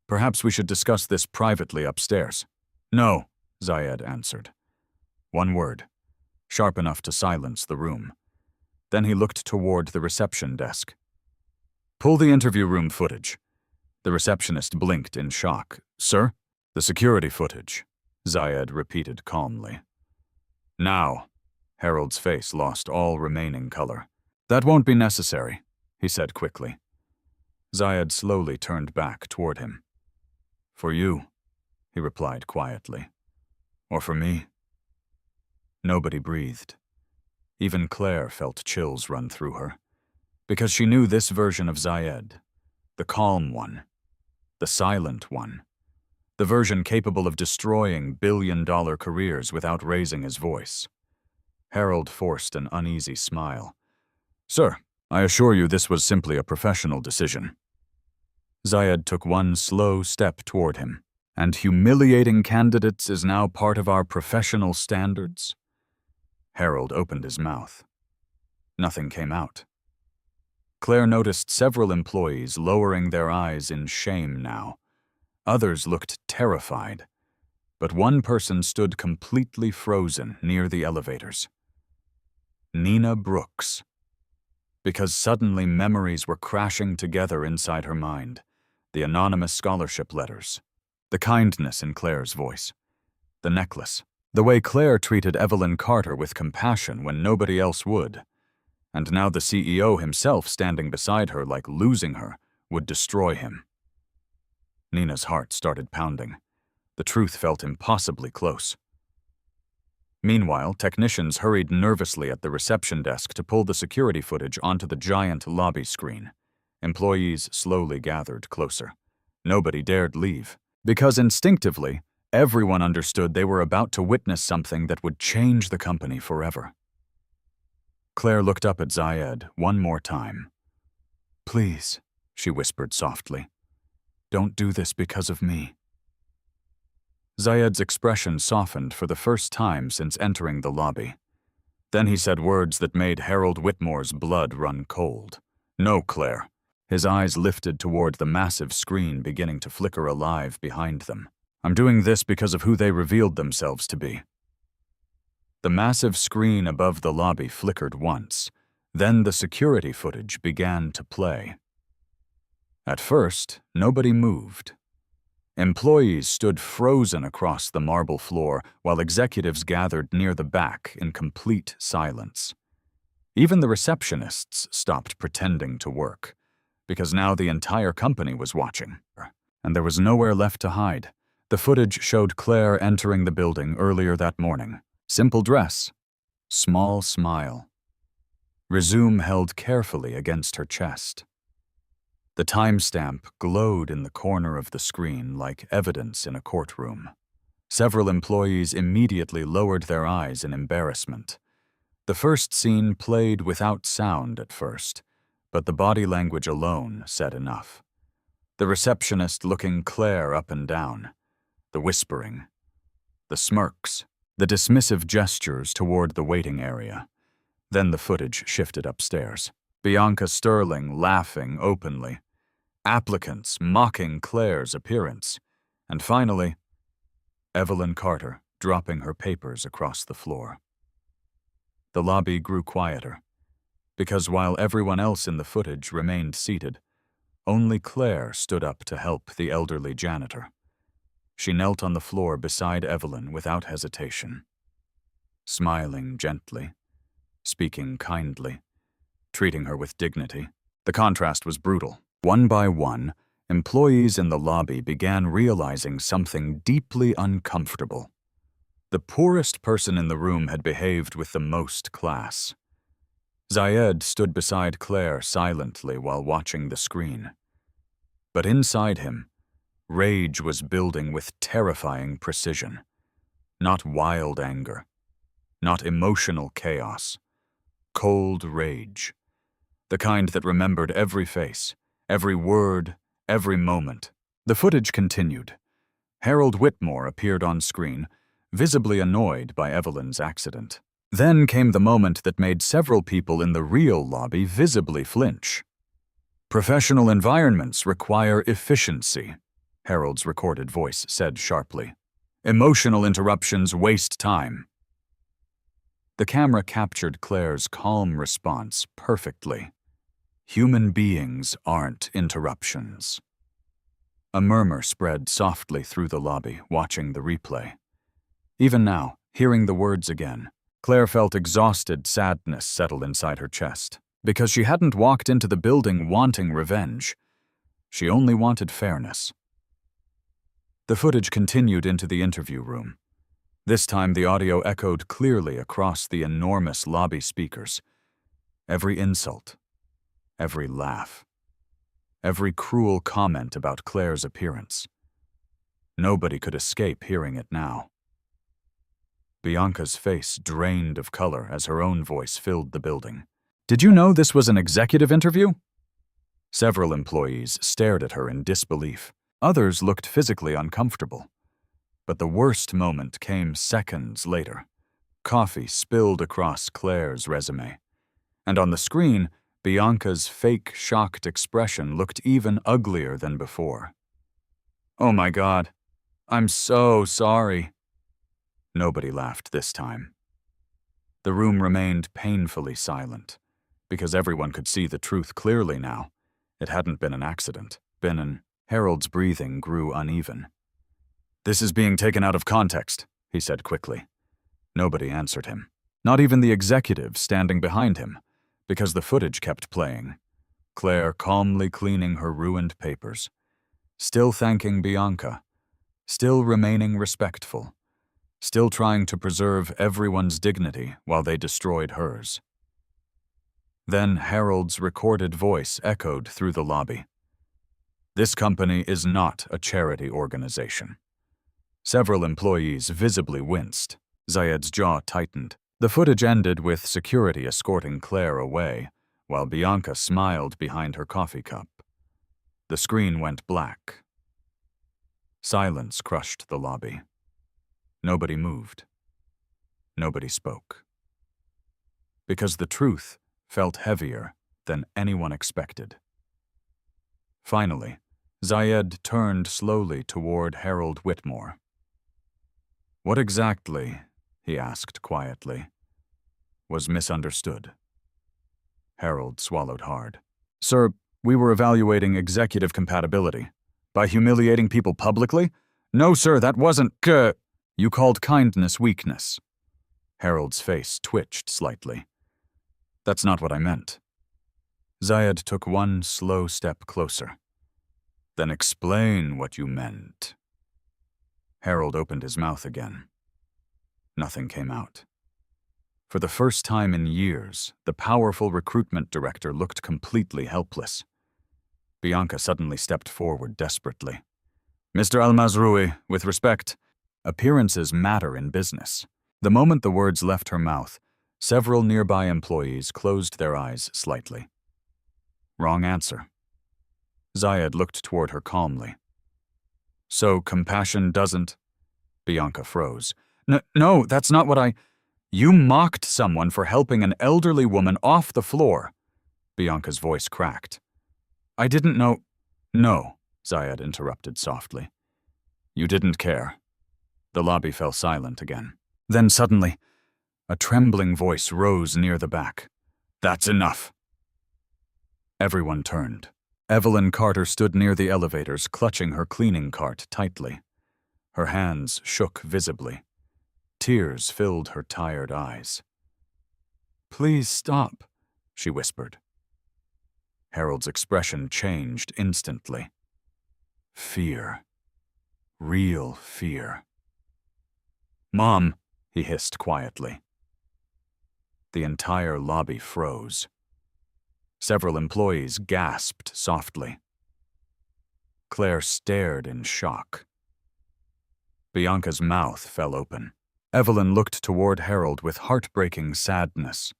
"perhaps we should discuss this privately upstairs." "No," Zayed answered. One word, sharp enough to silence the room. Then he looked toward the reception desk. "Pull the interview room footage." The receptionist blinked in shock. "Sir?" "The security footage," Zayed repeated calmly. "Now." Harold's face lost all remaining color. "That won't be necessary," he said quickly. Zayed slowly turned back toward him. "For you," he replied quietly. "Or for me?" Nobody breathed. Even Claire felt chills run through her, because she knew this version of Zayed, the calm one, the silent one, the version capable of destroying billion-dollar careers without raising his voice. Harold forced an uneasy smile. "Sir, I assure you this was simply a professional decision." Zayed took one slow step toward him. "And humiliating candidates is now part of our professional standards?" Harold opened his mouth. Nothing came out. Claire noticed several employees lowering their eyes in shame now. Others looked terrified, but one person stood completely frozen near the elevators. Nina Brooks. Because suddenly memories were crashing together inside her mind. The anonymous scholarship letters. The kindness in Claire's voice. The necklace. The way Claire treated Evelyn Carter with compassion when nobody else would. And now the CEO himself standing beside her like losing her would destroy him. Nina's heart started pounding. The truth felt impossibly close. Meanwhile, technicians hurried nervously at the reception desk to pull the security footage onto the giant lobby screen. Employees slowly gathered closer. Nobody dared leave, because instinctively, everyone understood they were about to witness something that would change the company forever. Claire looked up at Zayed one more time. "Please," she whispered softly, "don't do this because of me." Zayed's expression softened for the first time since entering the lobby. Then he said words that made Harold Whitmore's blood run cold. "No, Claire." His eyes lifted toward the massive screen beginning to flicker alive behind them. "I'm doing this because of who they revealed themselves to be." The massive screen above the lobby flickered once. Then the security footage began to play. At first, nobody moved. Employees stood frozen across the marble floor while executives gathered near the back in complete silence. Even the receptionists stopped pretending to work, because now the entire company was watching, and there was nowhere left to hide. The footage showed Claire entering the building earlier that morning. Simple dress, small smile. Resume held carefully against her chest. The timestamp glowed in the corner of the screen like evidence in a courtroom. Several employees immediately lowered their eyes in embarrassment. The first scene played without sound at first, but the body language alone said enough. The receptionist looking Claire up and down, the whispering, the smirks, the dismissive gestures toward the waiting area. Then the footage shifted upstairs. Bianca Sterling laughing openly, applicants mocking Claire's appearance, and finally, Evelyn Carter dropping her papers across the floor. The lobby grew quieter, because while everyone else in the footage remained seated, only Claire stood up to help the elderly janitor. She knelt on the floor beside Evelyn without hesitation, smiling gently, speaking kindly, treating her with dignity. The contrast was brutal. One by one, employees in the lobby began realizing something deeply uncomfortable. The poorest person in the room had behaved with the most class. Zayed stood beside Claire silently while watching the screen. But inside him, rage was building with terrifying precision. Not wild anger, not emotional chaos. Cold rage. The kind that remembered every face, every word, every moment. The footage continued. Harold Whitmore appeared on screen, visibly annoyed by Evelyn's accident. Then came the moment that made several people in the real lobby visibly flinch. "Professional environments require efficiency," Harold's recorded voice said sharply. "Emotional interruptions waste time." The camera captured Claire's calm response perfectly. "Human beings aren't interruptions." A murmur spread softly through the lobby, watching the replay. Even now, hearing the words again, Claire felt exhausted sadness settle inside her chest. Because she hadn't walked into the building wanting revenge. She only wanted fairness. The footage continued into the interview room. This time the audio echoed clearly across the enormous lobby speakers. Every insult, every laugh, every cruel comment about Claire's appearance. Nobody could escape hearing it now. Bianca's face drained of color as her own voice filled the building. "Did you know this was an executive interview?" Several employees stared at her in disbelief. Others looked physically uncomfortable. But the worst moment came seconds later. Coffee spilled across Claire's resume. And on the screen, Bianca's fake, shocked expression looked even uglier than before. "Oh my God, I'm so sorry." Nobody laughed this time. The room remained painfully silent, because everyone could see the truth clearly now. It hadn't been an accident. Harold's breathing grew uneven. "This is being taken out of context," he said quickly. Nobody answered him. Not even the executive standing behind him, because the footage kept playing. Claire calmly cleaning her ruined papers. Still thanking Bianca. Still remaining respectful. Still trying to preserve everyone's dignity while they destroyed hers. Then Harold's recorded voice echoed through the lobby. "This company is not a charity organization." Several employees visibly winced. Zayed's jaw tightened. The footage ended with security escorting Claire away, while Bianca smiled behind her coffee cup. The screen went black. Silence crushed the lobby. Nobody moved. Nobody spoke. Because the truth felt heavier than anyone expected. Finally, Zayed turned slowly toward Harold Whitmore. "What exactly," he asked quietly, "was misunderstood?" Harold swallowed hard. "Sir, we were evaluating executive compatibility. By humiliating people publicly? No, sir, that wasn't You called kindness weakness." Harold's face twitched slightly. "That's not what I meant." Zayed took one slow step closer. "Then explain what you meant." Harold opened his mouth again. Nothing came out. For the first time in years, the powerful recruitment director looked completely helpless. Bianca suddenly stepped forward desperately. "Mr. Al-Mazroui, with respect, appearances matter in business." The moment the words left her mouth, several nearby employees closed their eyes slightly. Wrong answer. Zayed looked toward her calmly. "So compassion doesn't—" Bianca froze. No, that's not what I—" "You mocked someone for helping an elderly woman off the floor." Bianca's voice cracked. "I didn't know—" "No," Zayed interrupted softly. "You didn't care." The lobby fell silent again. Then suddenly, a trembling voice rose near the back. "That's enough." Everyone turned. Evelyn Carter stood near the elevators, clutching her cleaning cart tightly. Her hands shook visibly. Tears filled her tired eyes. "Please stop," she whispered. Harold's expression changed instantly. Fear. Real fear. "Mom," he hissed quietly. The entire lobby froze. Several employees gasped softly. Claire stared in shock. Bianca's mouth fell open. Evelyn looked toward Harold with heartbreaking sadness.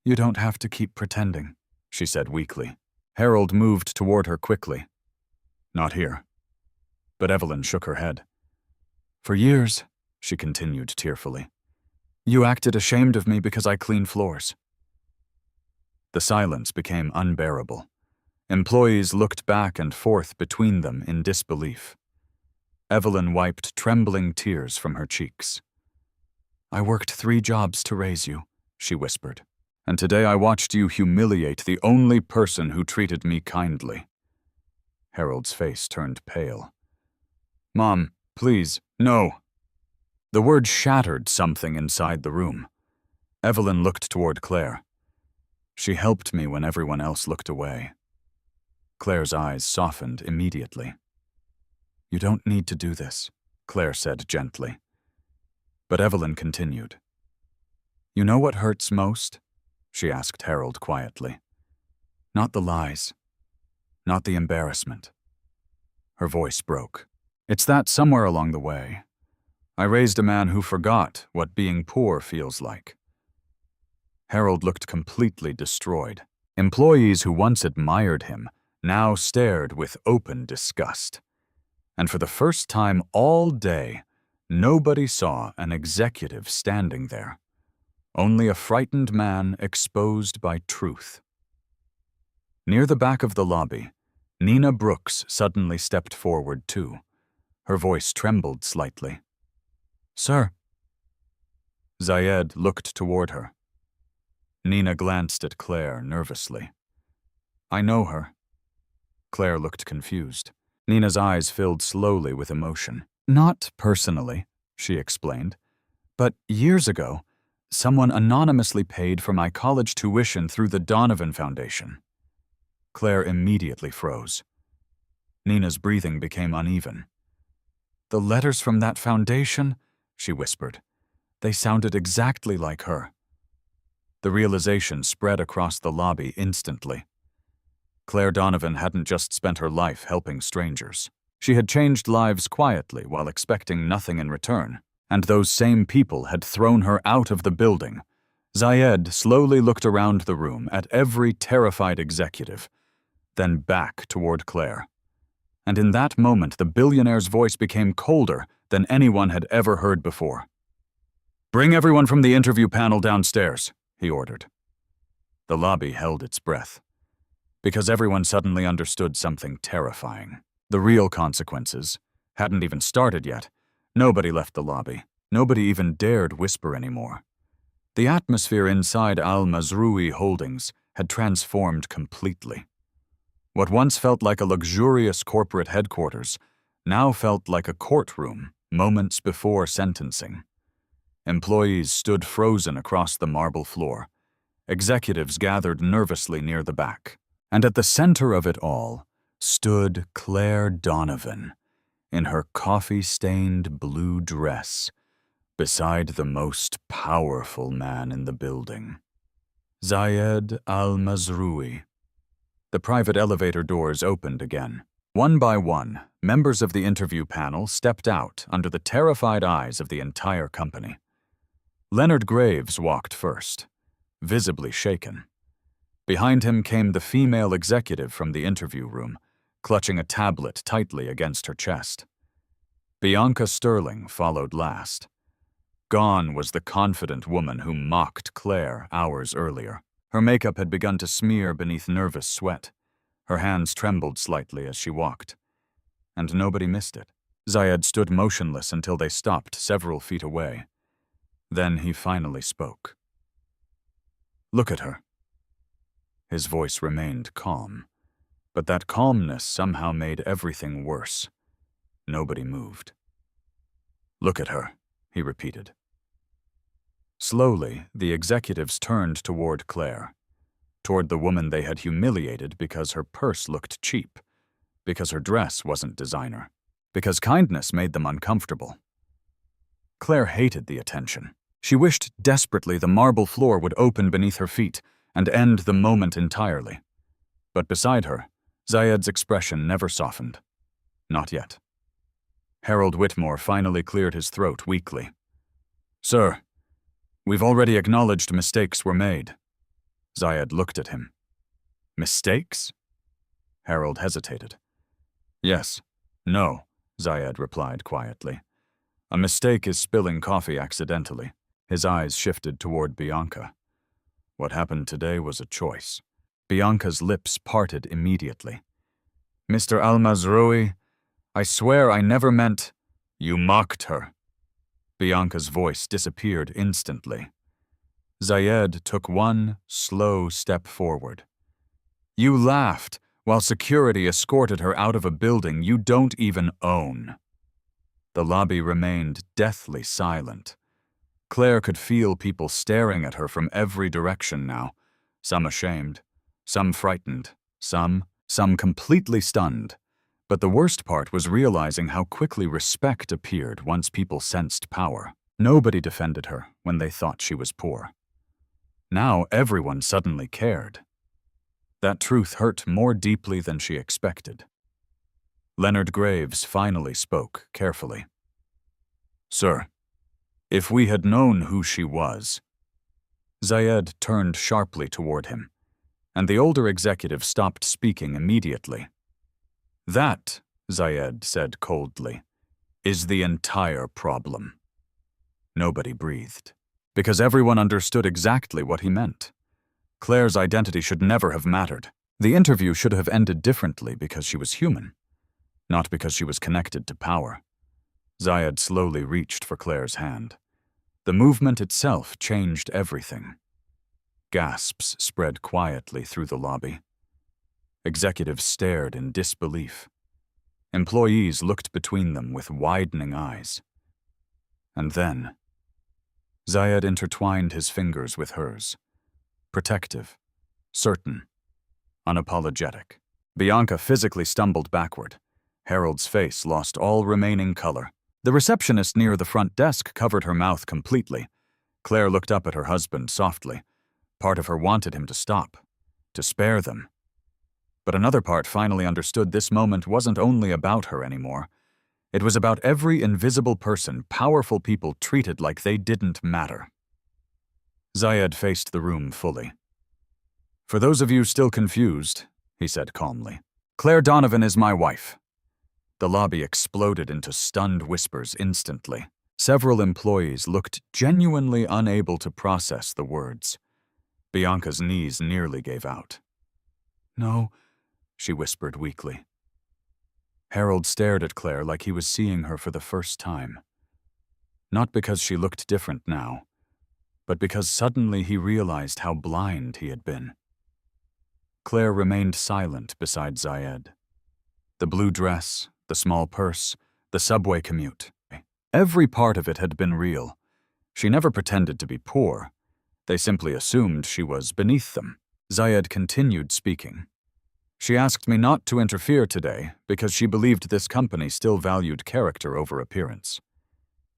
"You don't have to keep pretending," she said weakly. Harold moved toward her quickly. "Not here." But Evelyn shook her head. "For years," she continued tearfully, "you acted ashamed of me because I clean floors." The silence became unbearable. Employees looked back and forth between them in disbelief. Evelyn wiped trembling tears from her cheeks. "I worked 3 jobs to raise you," she whispered, "and today I watched you humiliate the only person who treated me kindly." Harold's face turned pale. "Mom, please, no." The word shattered something inside the room. Evelyn looked toward Claire. "She helped me when everyone else looked away." Claire's eyes softened immediately. "You don't need to do this," Claire said gently. But Evelyn continued. "You know what hurts most?" she asked Harold quietly. "Not the lies. Not the embarrassment." Her voice broke. "It's that somewhere along the way, I raised a man who forgot what being poor feels like." Harold looked completely destroyed. Employees who once admired him now stared with open disgust. And for the first time all day, nobody saw an executive standing there. Only a frightened man exposed by truth. Near the back of the lobby, Nina Brooks suddenly stepped forward too. Her voice trembled slightly. "Sir." Zayed looked toward her. Nina glanced at Claire nervously. "I know her." Claire looked confused. Nina's eyes filled slowly with emotion. "Not personally," she explained, "but years ago, someone anonymously paid for my college tuition through the Donovan Foundation." Claire immediately froze. Nina's breathing became uneven. "The letters from that foundation," she whispered. "They sounded exactly like her." The realization spread across the lobby instantly. Claire Donovan hadn't just spent her life helping strangers. She had changed lives quietly while expecting nothing in return, and those same people had thrown her out of the building. Zayed slowly looked around the room at every terrified executive, then back toward Claire. And in that moment, the billionaire's voice became colder than anyone had ever heard before. "Bring everyone from the interview panel downstairs," he ordered. The lobby held its breath, because everyone suddenly understood something terrifying. The real consequences hadn't even started yet. Nobody left the lobby. Nobody even dared whisper anymore. The atmosphere inside Al-Mazroui Holdings had transformed completely. What once felt like a luxurious corporate headquarters now felt like a courtroom moments before sentencing. Employees stood frozen across the marble floor. Executives gathered nervously near the back. And at the center of it all stood Claire Donovan in her coffee-stained blue dress beside the most powerful man in the building, Zayed Al-Mazroui. The private elevator doors opened again. One by one, members of the interview panel stepped out under the terrified eyes of the entire company. Leonard Graves walked first, visibly shaken. Behind him came the female executive from the interview room, clutching a tablet tightly against her chest. Bianca Sterling followed last. Gone was the confident woman who mocked Claire hours earlier. Her makeup had begun to smear beneath nervous sweat. Her hands trembled slightly as she walked. And nobody missed it. Zayed stood motionless until they stopped several feet away. Then he finally spoke. "Look at her." His voice remained calm, but that calmness somehow made everything worse. Nobody moved. "Look at her," he repeated. Slowly, the executives turned toward Claire, toward the woman they had humiliated because her purse looked cheap, because her dress wasn't designer, because kindness made them uncomfortable. Claire hated the attention. She wished desperately the marble floor would open beneath her feet and end the moment entirely. But beside her, Zayed's expression never softened. Not yet. Harold Whitmore finally cleared his throat weakly. "Sir, we've already acknowledged mistakes were made." Zayed looked at him. "Mistakes?" Harold hesitated. "Yes. No," Zayed replied quietly. "A mistake is spilling coffee accidentally." His eyes shifted toward Bianca. "What happened today was a choice." Bianca's lips parted immediately. "Mr. Al-Mazroui, I swear I never meant—" "You mocked her." Bianca's voice disappeared instantly. Zayed took one slow step forward. "You laughed while security escorted her out of a building you don't even own." The lobby remained deathly silent. Claire could feel people staring at her from every direction now, some ashamed, some frightened, some completely stunned. But the worst part was realizing how quickly respect appeared once people sensed power. Nobody defended her when they thought she was poor. Now everyone suddenly cared. That truth hurt more deeply than she expected. Leonard Graves finally spoke carefully. "Sir, if we had known who she was—" Zayed turned sharply toward him, and the older executive stopped speaking immediately. "That," Zayed said coldly, "is the entire problem." Nobody breathed, because everyone understood exactly what he meant. Claire's identity should never have mattered. The interview should have ended differently because she was human, not because she was connected to power. Zayed slowly reached for Claire's hand. The movement itself changed everything. Gasps spread quietly through the lobby. Executives stared in disbelief. Employees looked between them with widening eyes. And then, Zayed intertwined his fingers with hers. Protective, certain, unapologetic. Bianca physically stumbled backward. Harold's face lost all remaining color. The receptionist near the front desk covered her mouth completely. Claire looked up at her husband softly. Part of her wanted him to stop, to spare them. But another part finally understood this moment wasn't only about her anymore. It was about every invisible person powerful people treated like they didn't matter. Zayed faced the room fully. "For those of you still confused," he said calmly, "Claire Donovan is my wife." The lobby exploded into stunned whispers instantly. Several employees looked genuinely unable to process the words. Bianca's knees nearly gave out. "No," she whispered weakly. Harold stared at Claire like he was seeing her for the first time. Not because she looked different now, but because suddenly he realized how blind he had been. Claire remained silent beside Zayed. The blue dress, the small purse, the subway commute. Every part of it had been real. She never pretended to be poor. They simply assumed she was beneath them. Zayed continued speaking. "She asked me not to interfere today because she believed this company still valued character over appearance."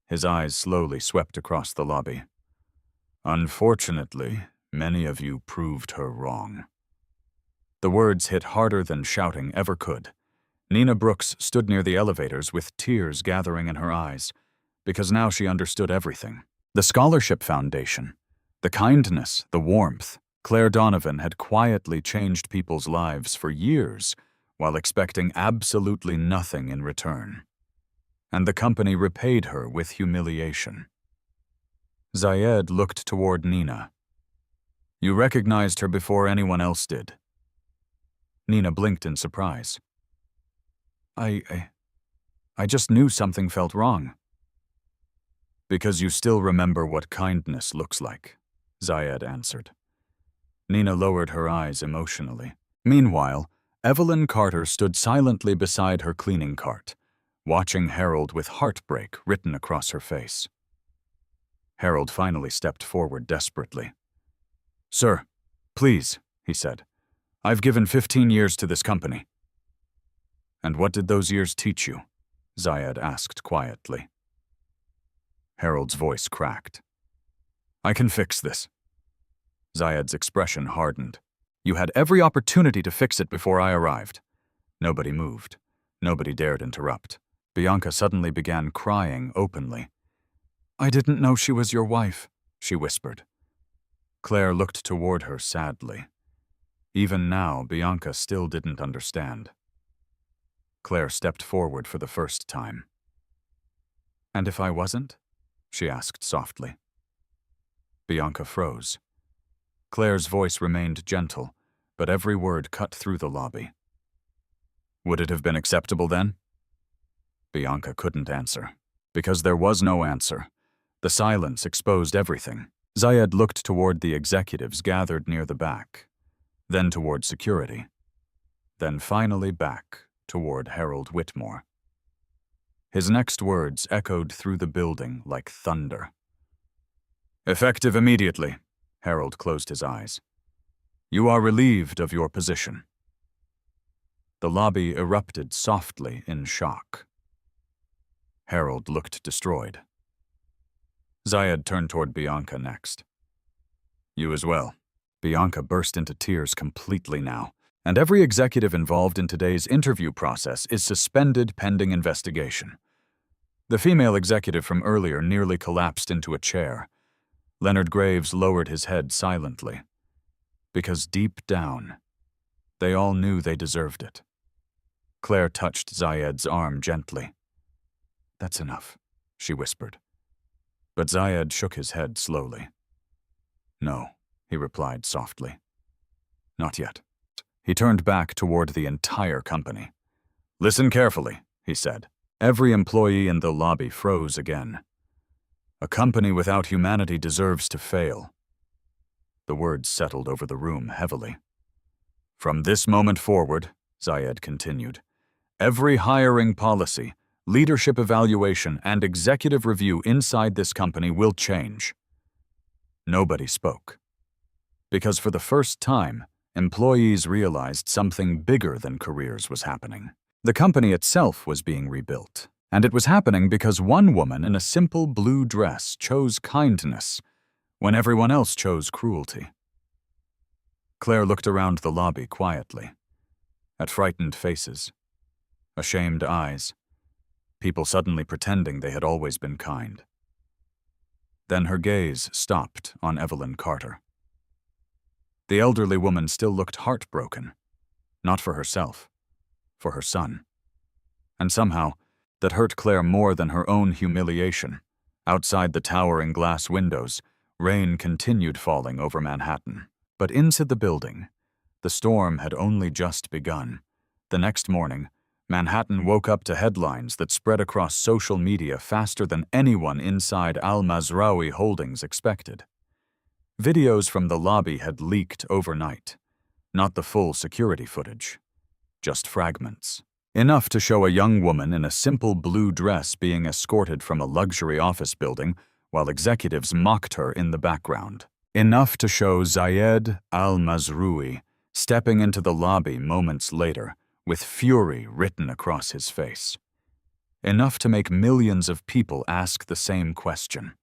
His eyes slowly swept across the lobby. "Unfortunately, many of you proved her wrong." The words hit harder than shouting ever could. Nina Brooks stood near the elevators with tears gathering in her eyes, because now she understood everything. The scholarship foundation, the kindness, the warmth. Claire Donovan had quietly changed people's lives for years while expecting absolutely nothing in return. And the company repaid her with humiliation. Zayed looked toward Nina. "You recognized her before anyone else did." Nina blinked in surprise. I just knew something felt wrong." "Because you still remember what kindness looks like," Zayed answered. Nina lowered her eyes emotionally. Meanwhile, Evelyn Carter stood silently beside her cleaning cart, watching Harold with heartbreak written across her face. Harold finally stepped forward desperately. "Sir, please," he said. "I've given 15 years to this company." "And what did those years teach you?" Zayed asked quietly. Harold's voice cracked. I can fix this. Zayed's expression hardened. You had every opportunity to fix it before I arrived. Nobody moved. Nobody dared interrupt. Bianca suddenly began crying openly. I didn't know she was your wife, she whispered. Claire looked toward her sadly. Even now, Bianca still didn't understand. Claire stepped forward for the first time. And if I wasn't? She asked softly. Bianca froze. Claire's voice remained gentle, but every word cut through the lobby. Would it have been acceptable then? Bianca couldn't answer, because there was no answer. The silence exposed everything. Zayed looked toward the executives gathered near the back, then toward security, then finally back toward Harold Whitmore. His next words echoed through the building like thunder. Effective immediately, Harold closed his eyes. You are relieved of your position. The lobby erupted softly in shock. Harold looked destroyed. Zayed turned toward Bianca next. You as well. Bianca burst into tears completely now, and every executive involved in today's interview process is suspended pending investigation. The female executive from earlier nearly collapsed into a chair. Leonard Graves lowered his head silently, because deep down, they all knew they deserved it. Claire touched Zayed's arm gently. That's enough, she whispered. But Zayed shook his head slowly. No, he replied softly. Not yet. He turned back toward the entire company. Listen carefully, he said. Every employee in the lobby froze again. A company without humanity deserves to fail. The words settled over the room heavily. From this moment forward, Zayed continued, every hiring policy, leadership evaluation, and executive review inside this company will change. Nobody spoke. Because for the first time, employees realized something bigger than careers was happening. The company itself was being rebuilt, and it was happening because one woman in a simple blue dress chose kindness when everyone else chose cruelty. Claire looked around the lobby quietly, at frightened faces, ashamed eyes, people suddenly pretending they had always been kind. Then her gaze stopped on Evelyn Carter. The elderly woman still looked heartbroken, not for herself, for her son. And somehow, that hurt Claire more than her own humiliation. Outside the towering glass windows, rain continued falling over Manhattan. But inside the building, the storm had only just begun. The next morning, Manhattan woke up to headlines that spread across social media faster than anyone inside Al-Mazraoui Holdings expected. Videos from the lobby had leaked overnight, not the full security footage, just fragments. Enough to show a young woman in a simple blue dress being escorted from a luxury office building while executives mocked her in the background. Enough to show Zayed Al-Mazraoui stepping into the lobby moments later with fury written across his face. Enough to make millions of people ask the same question.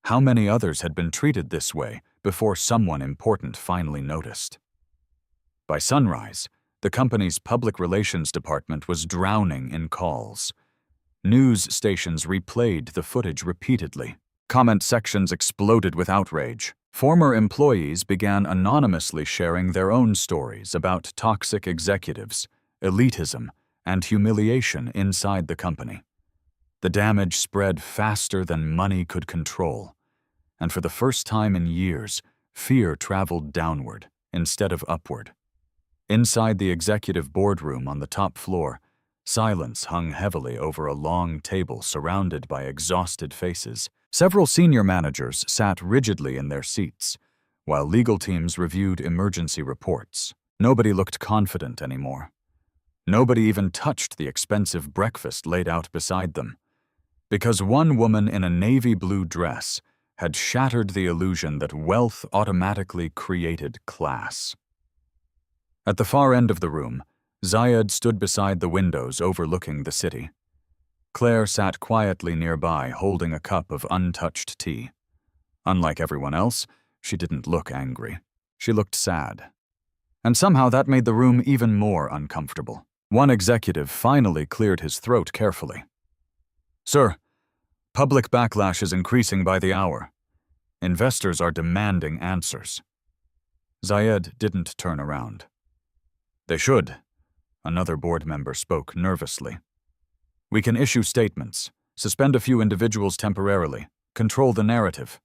How many others had been treated this way before someone important finally noticed? By sunrise, the company's public relations department was drowning in calls. News stations replayed the footage repeatedly. Comment sections exploded with outrage. Former employees began anonymously sharing their own stories about toxic executives, elitism, and humiliation inside the company. The damage spread faster than money could control, and for the first time in years, fear traveled downward instead of upward. Inside the executive boardroom on the top floor, silence hung heavily over a long table surrounded by exhausted faces. Several senior managers sat rigidly in their seats, while legal teams reviewed emergency reports. Nobody looked confident anymore. Nobody even touched the expensive breakfast laid out beside them, because one woman in a navy blue dress had shattered the illusion that wealth automatically created class. At the far end of the room, Zayed stood beside the windows overlooking the city. Claire sat quietly nearby, holding a cup of untouched tea. Unlike everyone else, she didn't look angry. She looked sad. And somehow that made the room even more uncomfortable. One executive finally cleared his throat carefully. "Sir, public backlash is increasing by the hour. Investors are demanding answers." Zayed didn't turn around. "They should," another board member spoke nervously. "We can issue statements, suspend a few individuals temporarily, control the narrative."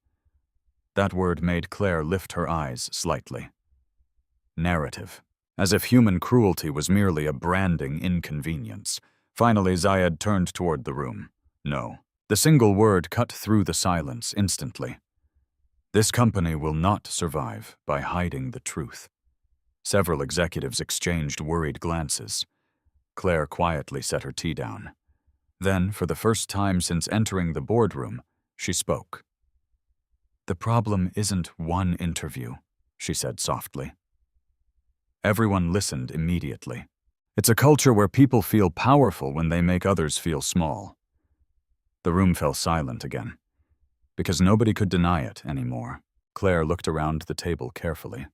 That word made Claire lift her eyes slightly. Narrative. As if human cruelty was merely a branding inconvenience. Finally, Zayed turned toward the room. No. The single word cut through the silence instantly. "This company will not survive by hiding the truth." Several executives exchanged worried glances. Claire quietly set her tea down. Then, for the first time since entering the boardroom, she spoke. "The problem isn't one interview," she said softly. Everyone listened immediately. It's a culture where people feel powerful when they make others feel small. The room fell silent again, because nobody could deny it anymore. Claire looked around the table carefully.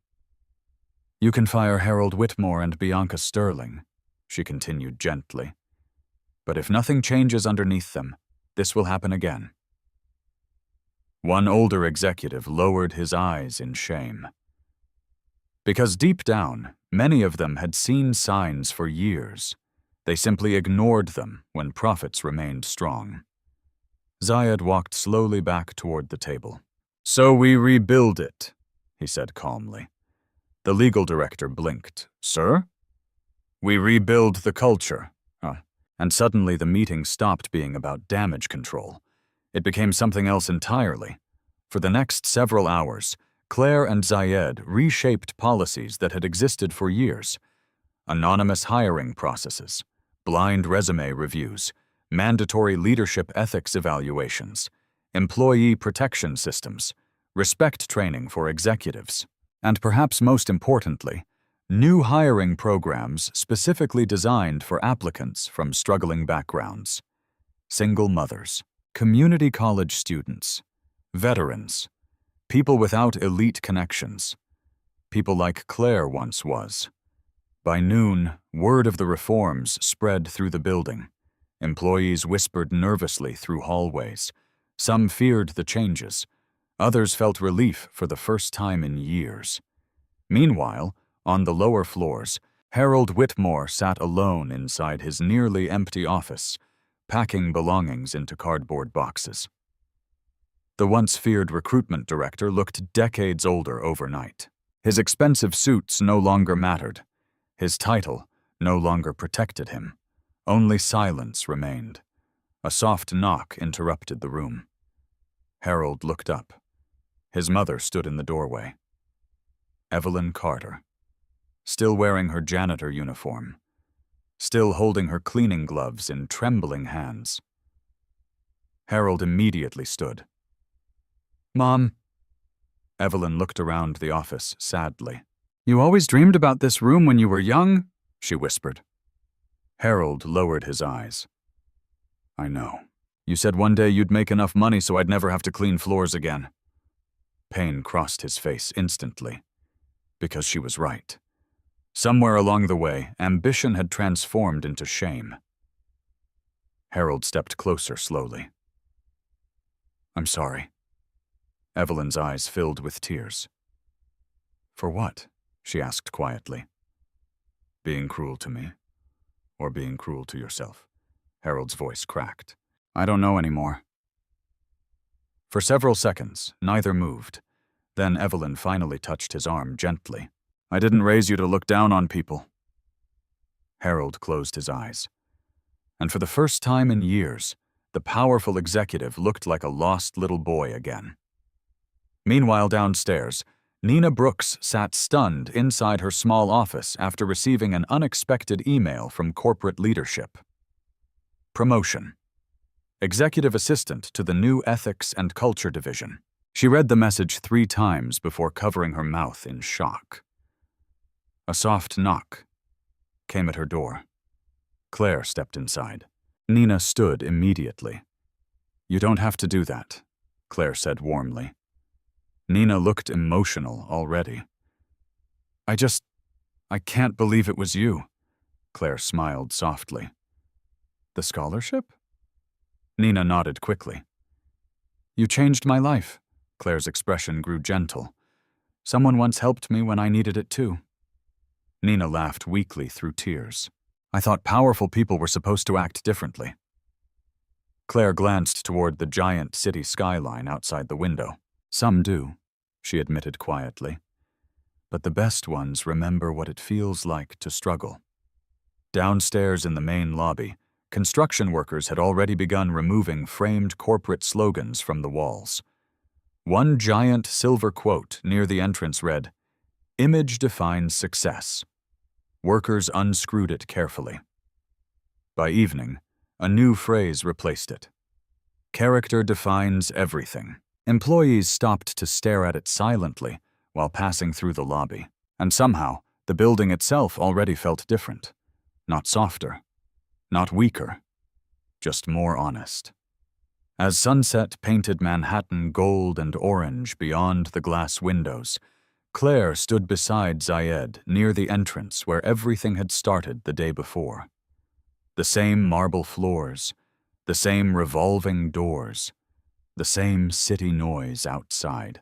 "You can fire Harold Whitmore and Bianca Sterling," she continued gently. "But if nothing changes underneath them, this will happen again." One older executive lowered his eyes in shame. Because deep down, many of them had seen signs for years. They simply ignored them when profits remained strong. Zayed walked slowly back toward the table. "So we rebuild it," he said calmly. The legal director blinked. "Sir?" "We rebuild the culture." And suddenly the meeting stopped being about damage control. It became something else entirely. For the next several hours, Claire and Zayed reshaped policies that had existed for years. Anonymous hiring processes, blind resume reviews, mandatory leadership ethics evaluations, employee protection systems, respect training for executives, and perhaps most importantly, new hiring programs specifically designed for applicants from struggling backgrounds. Single mothers, community college students, veterans, people without elite connections, people like Claire once was. By noon, word of the reforms spread through the building. Employees whispered nervously through hallways. Some feared the changes. Others felt relief for the first time in years. Meanwhile, on the lower floors, Harold Whitmore sat alone inside his nearly empty office, packing belongings into cardboard boxes. The once feared recruitment director looked decades older overnight. His expensive suits no longer mattered. His title no longer protected him. Only silence remained. A soft knock interrupted the room. Harold looked up. His mother stood in the doorway. Evelyn Carter. Still wearing her janitor uniform. Still holding her cleaning gloves in trembling hands. Harold immediately stood. "Mom." Evelyn looked around the office sadly. "You always dreamed about this room when you were young?" she whispered. Harold lowered his eyes. "I know. You said one day you'd make enough money so I'd never have to clean floors again." Pain crossed his face instantly. Because she was right. Somewhere along the way, ambition had transformed into shame. Harold stepped closer slowly. "I'm sorry." Evelyn's eyes filled with tears. "For what?" she asked quietly. "Being cruel to me? Or being cruel to yourself?" Harold's voice cracked. "I don't know anymore." For several seconds, neither moved. Then Evelyn finally touched his arm gently. "I didn't raise you to look down on people." Harold closed his eyes. And for the first time in years, the powerful executive looked like a lost little boy again. Meanwhile, downstairs, Nina Brooks sat stunned inside her small office after receiving an unexpected email from corporate leadership. Promotion. Executive assistant to the new Ethics and Culture Division. She read the message 3 times before covering her mouth in shock. A soft knock came at her door. Claire stepped inside. Nina stood immediately. "You don't have to do that," Claire said warmly. Nina looked emotional already. I can't believe it was you. Claire smiled softly. The scholarship? Nina nodded quickly. You changed my life. Claire's expression grew gentle. Someone once helped me when I needed it too. Nina laughed weakly through tears. I thought powerful people were supposed to act differently. Claire glanced toward the giant city skyline outside the window. Some do, she admitted quietly. But the best ones remember what it feels like to struggle. Downstairs in the main lobby, construction workers had already begun removing framed corporate slogans from the walls. One giant silver quote near the entrance read, "Image defines success." Workers unscrewed it carefully. By evening, a new phrase replaced it. Character defines everything. Employees stopped to stare at it silently while passing through the lobby, and somehow the building itself already felt different. Not softer, not weaker, just more honest. As sunset painted Manhattan gold and orange beyond the glass windows, Claire stood beside Zayed near the entrance where everything had started the day before. The same marble floors, the same revolving doors, the same city noise outside.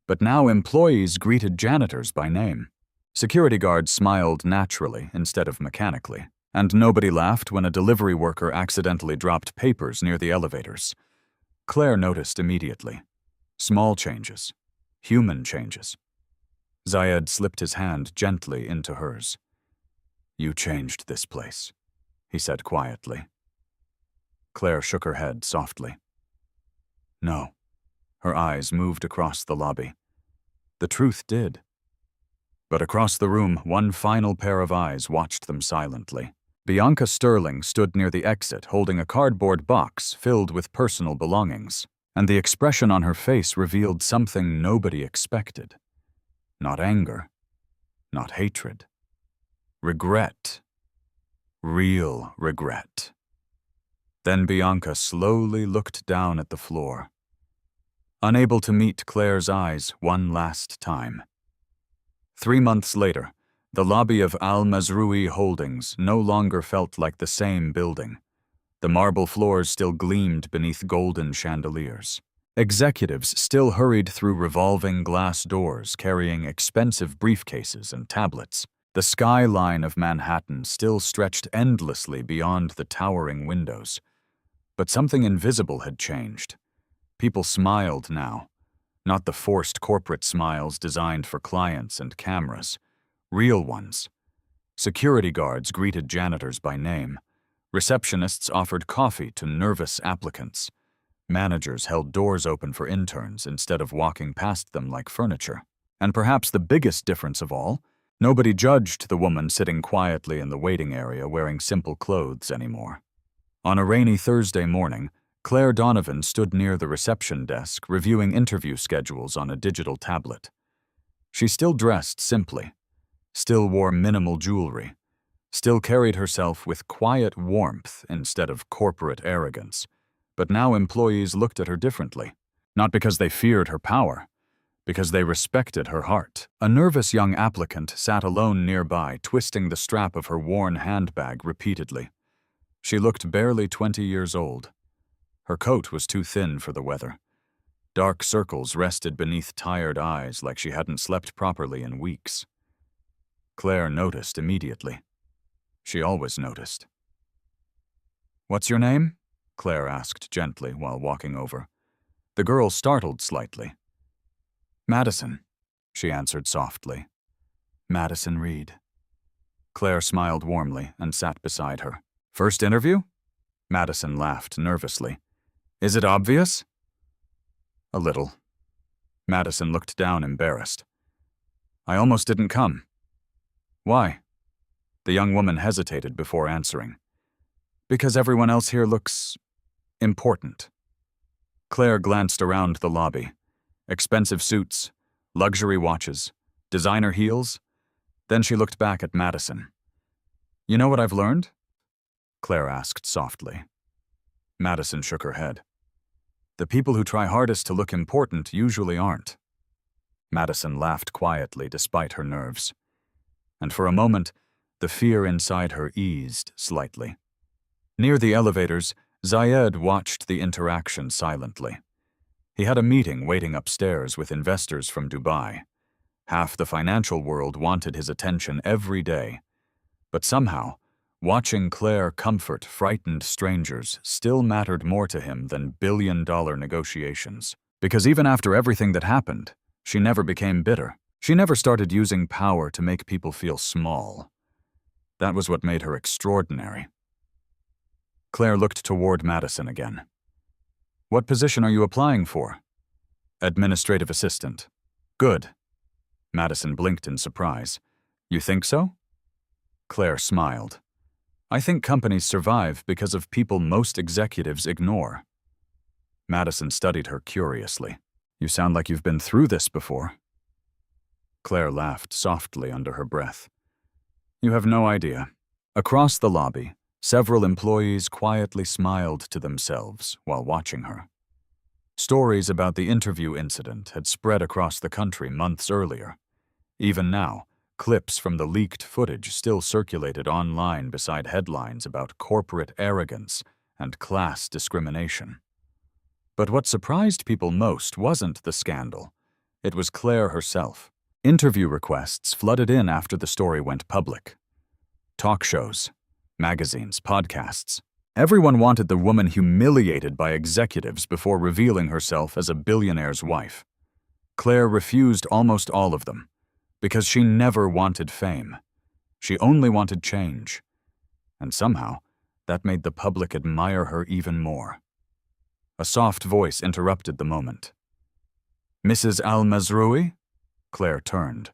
But now employees greeted janitors by name. Security guards smiled naturally instead of mechanically, and nobody laughed when a delivery worker accidentally dropped papers near the elevators. Claire noticed immediately. Small changes. Human changes. Zayed slipped his hand gently into hers. You changed this place, he said quietly. Claire shook her head softly. No. Her eyes moved across the lobby. The truth did. But across the room, one final pair of eyes watched them silently. Bianca Sterling stood near the exit holding a cardboard box filled with personal belongings, and the expression on her face revealed something nobody expected. Not anger, not hatred. Regret. Real regret. Then Bianca slowly looked down at the floor, unable to meet Claire's eyes one last time. 3 months later, the lobby of Al-Mazrui Holdings no longer felt like the same building. The marble floors still gleamed beneath golden chandeliers. Executives still hurried through revolving glass doors carrying expensive briefcases and tablets. The skyline of Manhattan still stretched endlessly beyond the towering windows. But something invisible had changed. People smiled now. Not the forced corporate smiles designed for clients and cameras. Real ones. Security guards greeted janitors by name. Receptionists offered coffee to nervous applicants. Managers held doors open for interns instead of walking past them like furniture. And perhaps the biggest difference of all, nobody judged the woman sitting quietly in the waiting area wearing simple clothes anymore. On a rainy Thursday morning, Claire Donovan stood near the reception desk reviewing interview schedules on a digital tablet. She still dressed simply, still wore minimal jewelry, still carried herself with quiet warmth instead of corporate arrogance. But now employees looked at her differently, not because they feared her power, because they respected her heart. A nervous young applicant sat alone nearby, twisting the strap of her worn handbag repeatedly. She looked barely 20 years old. Her coat was too thin for the weather. Dark circles rested beneath tired eyes like she hadn't slept properly in weeks. Claire noticed immediately. She always noticed. "What's your name?" Claire asked gently while walking over. The girl startled slightly. "Madison," she answered softly. "Madison Reed." Claire smiled warmly and sat beside her. "First interview?" Madison laughed nervously. "Is it obvious?" "A little." Madison looked down embarrassed. "I almost didn't come." "Why?" The young woman hesitated before answering. "Because everyone else here looks important." Claire glanced around the lobby. Expensive suits, luxury watches, designer heels. Then she looked back at Madison. "You know what I've learned?" Claire asked softly. Madison shook her head. "The people who try hardest to look important usually aren't." Madison laughed quietly despite her nerves. And for a moment, the fear inside her eased slightly. Near the elevators, Zayed watched the interaction silently. He had a meeting waiting upstairs with investors from Dubai. Half the financial world wanted his attention every day. But somehow, watching Claire comfort frightened strangers still mattered more to him than billion-dollar negotiations. Because even after everything that happened, she never became bitter. She never started using power to make people feel small. That was what made her extraordinary. Claire looked toward Madison again. "What position are you applying for?" "Administrative assistant." "Good." Madison blinked in surprise. "You think so?" Claire smiled. "I think companies survive because of people most executives ignore." Madison studied her curiously. "You sound like you've been through this before." Claire laughed softly under her breath. "You have no idea." Across the lobby, several employees quietly smiled to themselves while watching her. Stories about the interview incident had spread across the country months earlier. Even now, clips from the leaked footage still circulated online beside headlines about corporate arrogance and class discrimination. But what surprised people most wasn't the scandal. It was Claire herself. Interview requests flooded in after the story went public. Talk shows, magazines, podcasts. Everyone wanted the woman humiliated by executives before revealing herself as a billionaire's wife. Claire refused almost all of them, because she never wanted fame. She only wanted change. And somehow, that made the public admire her even more. A soft voice interrupted the moment. "Mrs. Al-Mazroui?" Claire turned.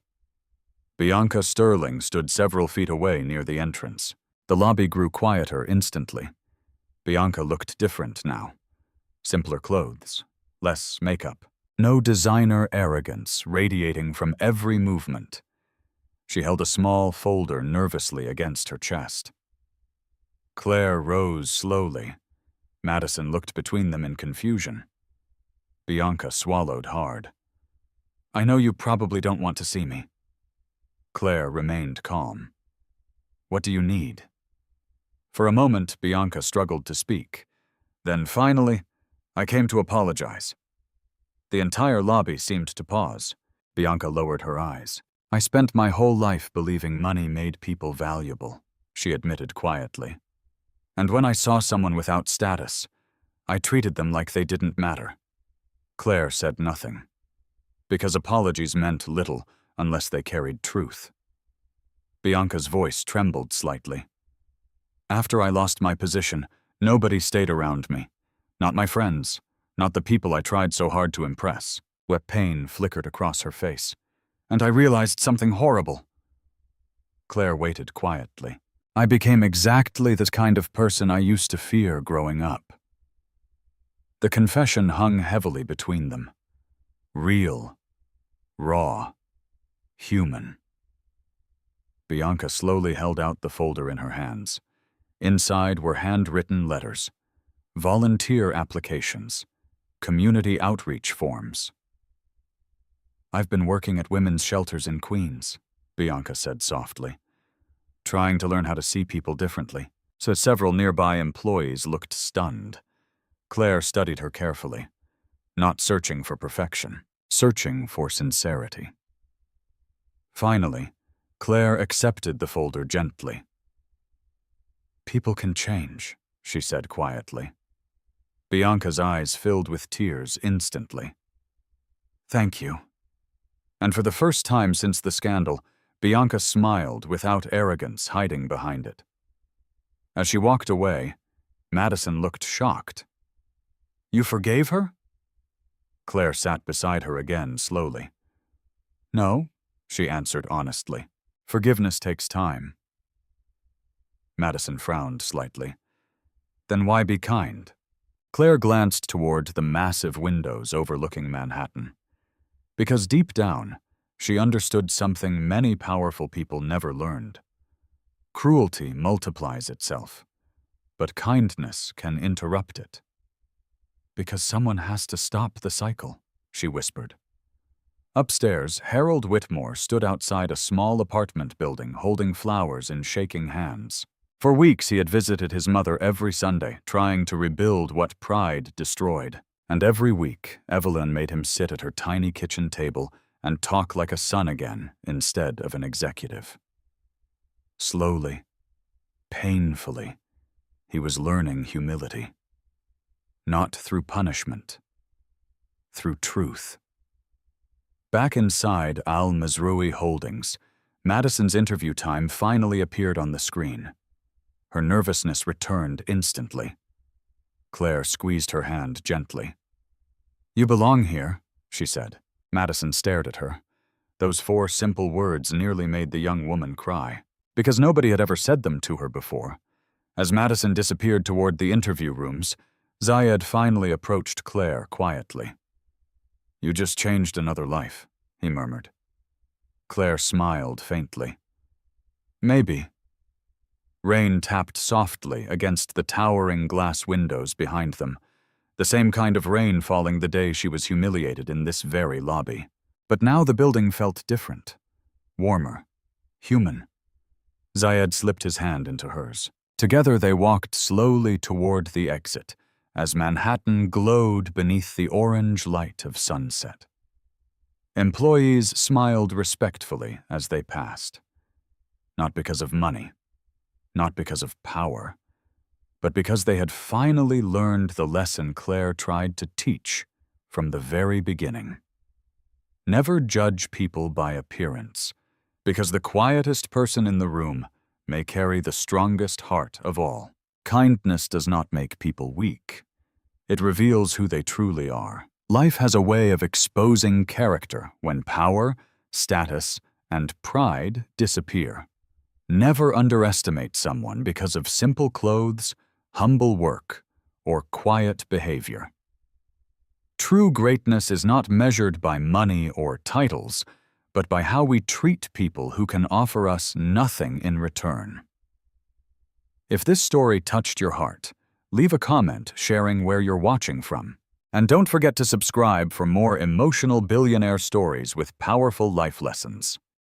Bianca Sterling stood several feet away near the entrance. The lobby grew quieter instantly. Bianca looked different now. Simpler clothes, less makeup, no designer arrogance radiating from every movement. She held a small folder nervously against her chest. Claire rose slowly. Madison looked between them in confusion. Bianca swallowed hard. "I know you probably don't want to see me." Claire remained calm. "What do you need?" For a moment, Bianca struggled to speak. Then finally, "I came to apologize." The entire lobby seemed to pause. Bianca lowered her eyes. "I spent my whole life believing money made people valuable," she admitted quietly. "And when I saw someone without status, I treated them like they didn't matter." Claire said nothing, because apologies meant little unless they carried truth. Bianca's voice trembled slightly. "After I lost my position, nobody stayed around me. Not my friends, not the people I tried so hard to impress." Wet pain flickered across her face. "And I realized something horrible." Claire waited quietly. "I became exactly the kind of person I used to fear growing up." The confession hung heavily between them. Real, raw, human. Bianca slowly held out the folder in her hands. Inside were handwritten letters, volunteer applications, community outreach forms. "I've been working at women's shelters in Queens," Bianca said softly, "trying to learn how to see people differently." So several nearby employees looked stunned. Claire studied her carefully, not searching for perfection, searching for sincerity. Finally, Claire accepted the folder gently. "People can change," she said quietly. Bianca's eyes filled with tears instantly. "Thank you." And for the first time since the scandal, Bianca smiled without arrogance hiding behind it. As she walked away, Madison looked shocked. "You forgave her?" Claire sat beside her again slowly. "No," she answered honestly. "Forgiveness takes time." Madison frowned slightly. "Then why be kind?" Claire glanced toward the massive windows overlooking Manhattan. Because deep down, she understood something many powerful people never learned. Cruelty multiplies itself, but kindness can interrupt it. "Because someone has to stop the cycle," she whispered. Upstairs, Harold Whitmore stood outside a small apartment building holding flowers in shaking hands. For weeks he had visited his mother every Sunday, trying to rebuild what pride destroyed. And every week, Evelyn made him sit at her tiny kitchen table and talk like a son again instead of an executive. Slowly, painfully, he was learning humility. Not through punishment, through truth. Back inside Al Mazrui Holdings, Madison's interview time finally appeared on the screen. Her nervousness returned instantly. Claire squeezed her hand gently. "You belong here," she said. Madison stared at her. Those 4 simple words nearly made the young woman cry, because nobody had ever said them to her before. As Madison disappeared toward the interview rooms, Zayed finally approached Claire quietly. "You just changed another life," he murmured. Claire smiled faintly. "Maybe." Rain tapped softly against the towering glass windows behind them, the same kind of rain falling the day she was humiliated in this very lobby. But now the building felt different, warmer, human. Zayed slipped his hand into hers. Together they walked slowly toward the exit, as Manhattan glowed beneath the orange light of sunset. Employees smiled respectfully as they passed. Not because of money, not because of power, but because they had finally learned the lesson Claire tried to teach from the very beginning. Never judge people by appearance, because the quietest person in the room may carry the strongest heart of all. Kindness does not make people weak. It reveals who they truly are. Life has a way of exposing character when power, status, and pride disappear. Never underestimate someone because of simple clothes, humble work, or quiet behavior. True greatness is not measured by money or titles, but by how we treat people who can offer us nothing in return. If this story touched your heart, leave a comment sharing where you're watching from. And don't forget to subscribe for more emotional billionaire stories with powerful life lessons.